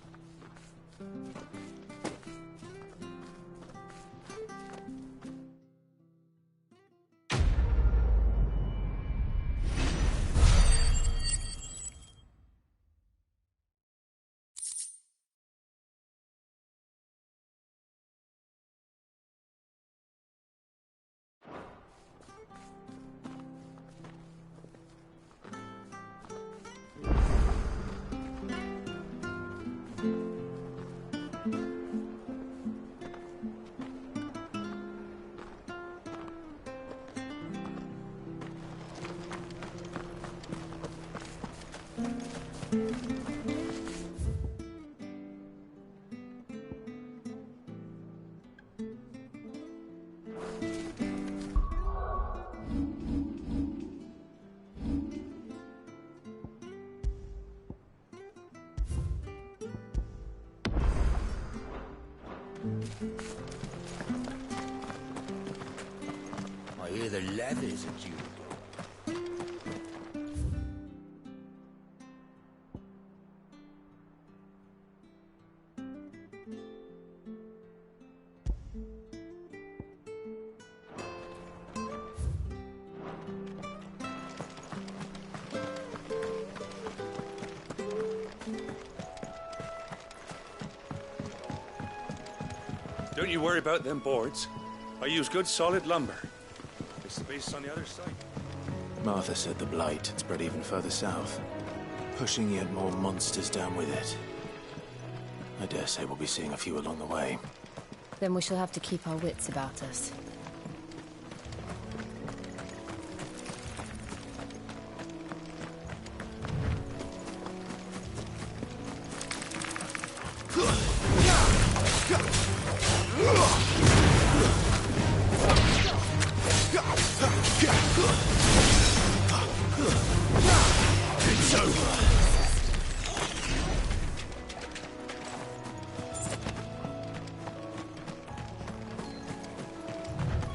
I hear the leathers at you. Don't you worry about them boards. I use good solid lumber. There's space on the other side. Martha said the blight had spread even further south, pushing yet more monsters down with it. I dare say we'll be seeing a few along the way. Then we shall have to keep our wits about us. It's over.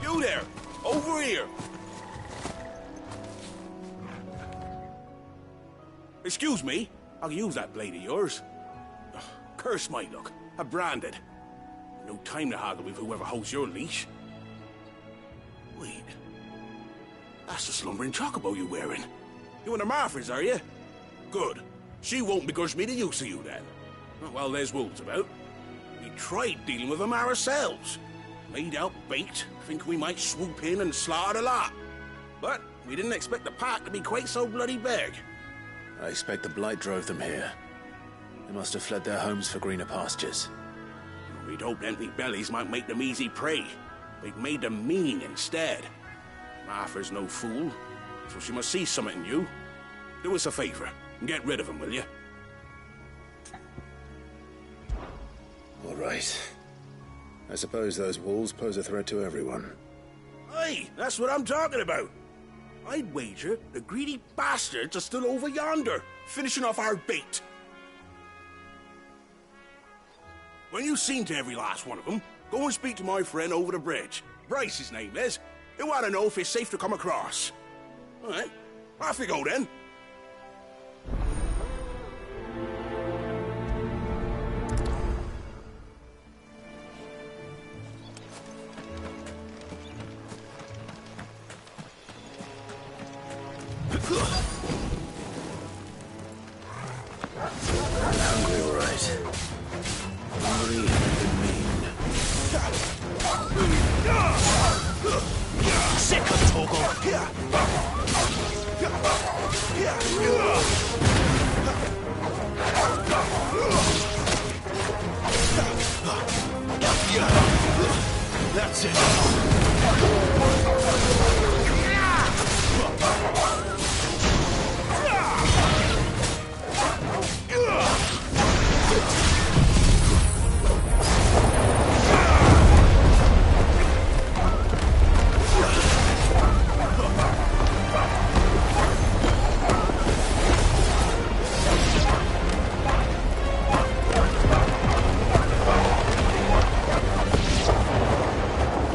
You there! Over here! Excuse me, I'll use that blade of yours. Ugh, curse my luck. I'm branded. No time to haggle with whoever holds your leash. Wait. That's the slumbering chocobo you're wearing. You and the Marfors, are you? Good. She won't begrudge me the use of you, then. Well, there's wolves about. We tried dealing with them ourselves. Laid out bait, think we might swoop in and slaughter the lot. But we didn't expect the pack to be quite so bloody big. I expect the blight drove them here. They must have fled their homes for greener pastures. We'd hoped empty bellies might make them easy prey. They've made them mean instead. Martha's no fool, so she must see something in you. Do us a favor and get rid of them, will you? All right. I suppose those wolves pose a threat to everyone. Aye, that's what I'm talking about. I'd wager the greedy bastards are still over yonder, finishing off our bait. When you've seen to every last one of them, go and speak to my friend over the bridge. Bryce, his name is. He'll want to know if it's safe to come across. All right, off you go then. Hungry, all right. That's it.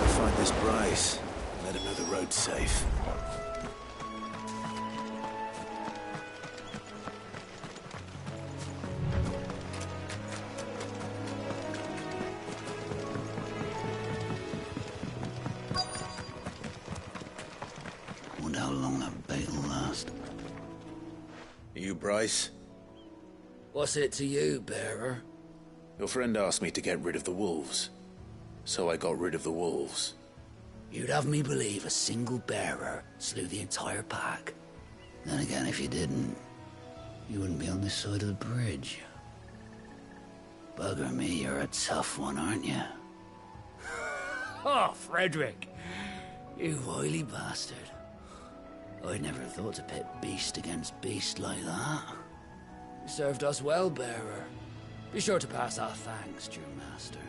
Find this Bryce. Let him know the road's safe. Wonder how long that bait'll last. You, Bryce? What's it to you, bearer? Your friend asked me to get rid of the wolves. So I got rid of the wolves. You'd have me believe a single bearer slew the entire pack. Then again, if you didn't, you wouldn't be on this side of the bridge. Bugger me, you're a tough one, aren't you? Oh, Frederick! You wily bastard. I'd never thought to pit beast against beast like that. You served us well, bearer. Be sure to pass our thanks to your master.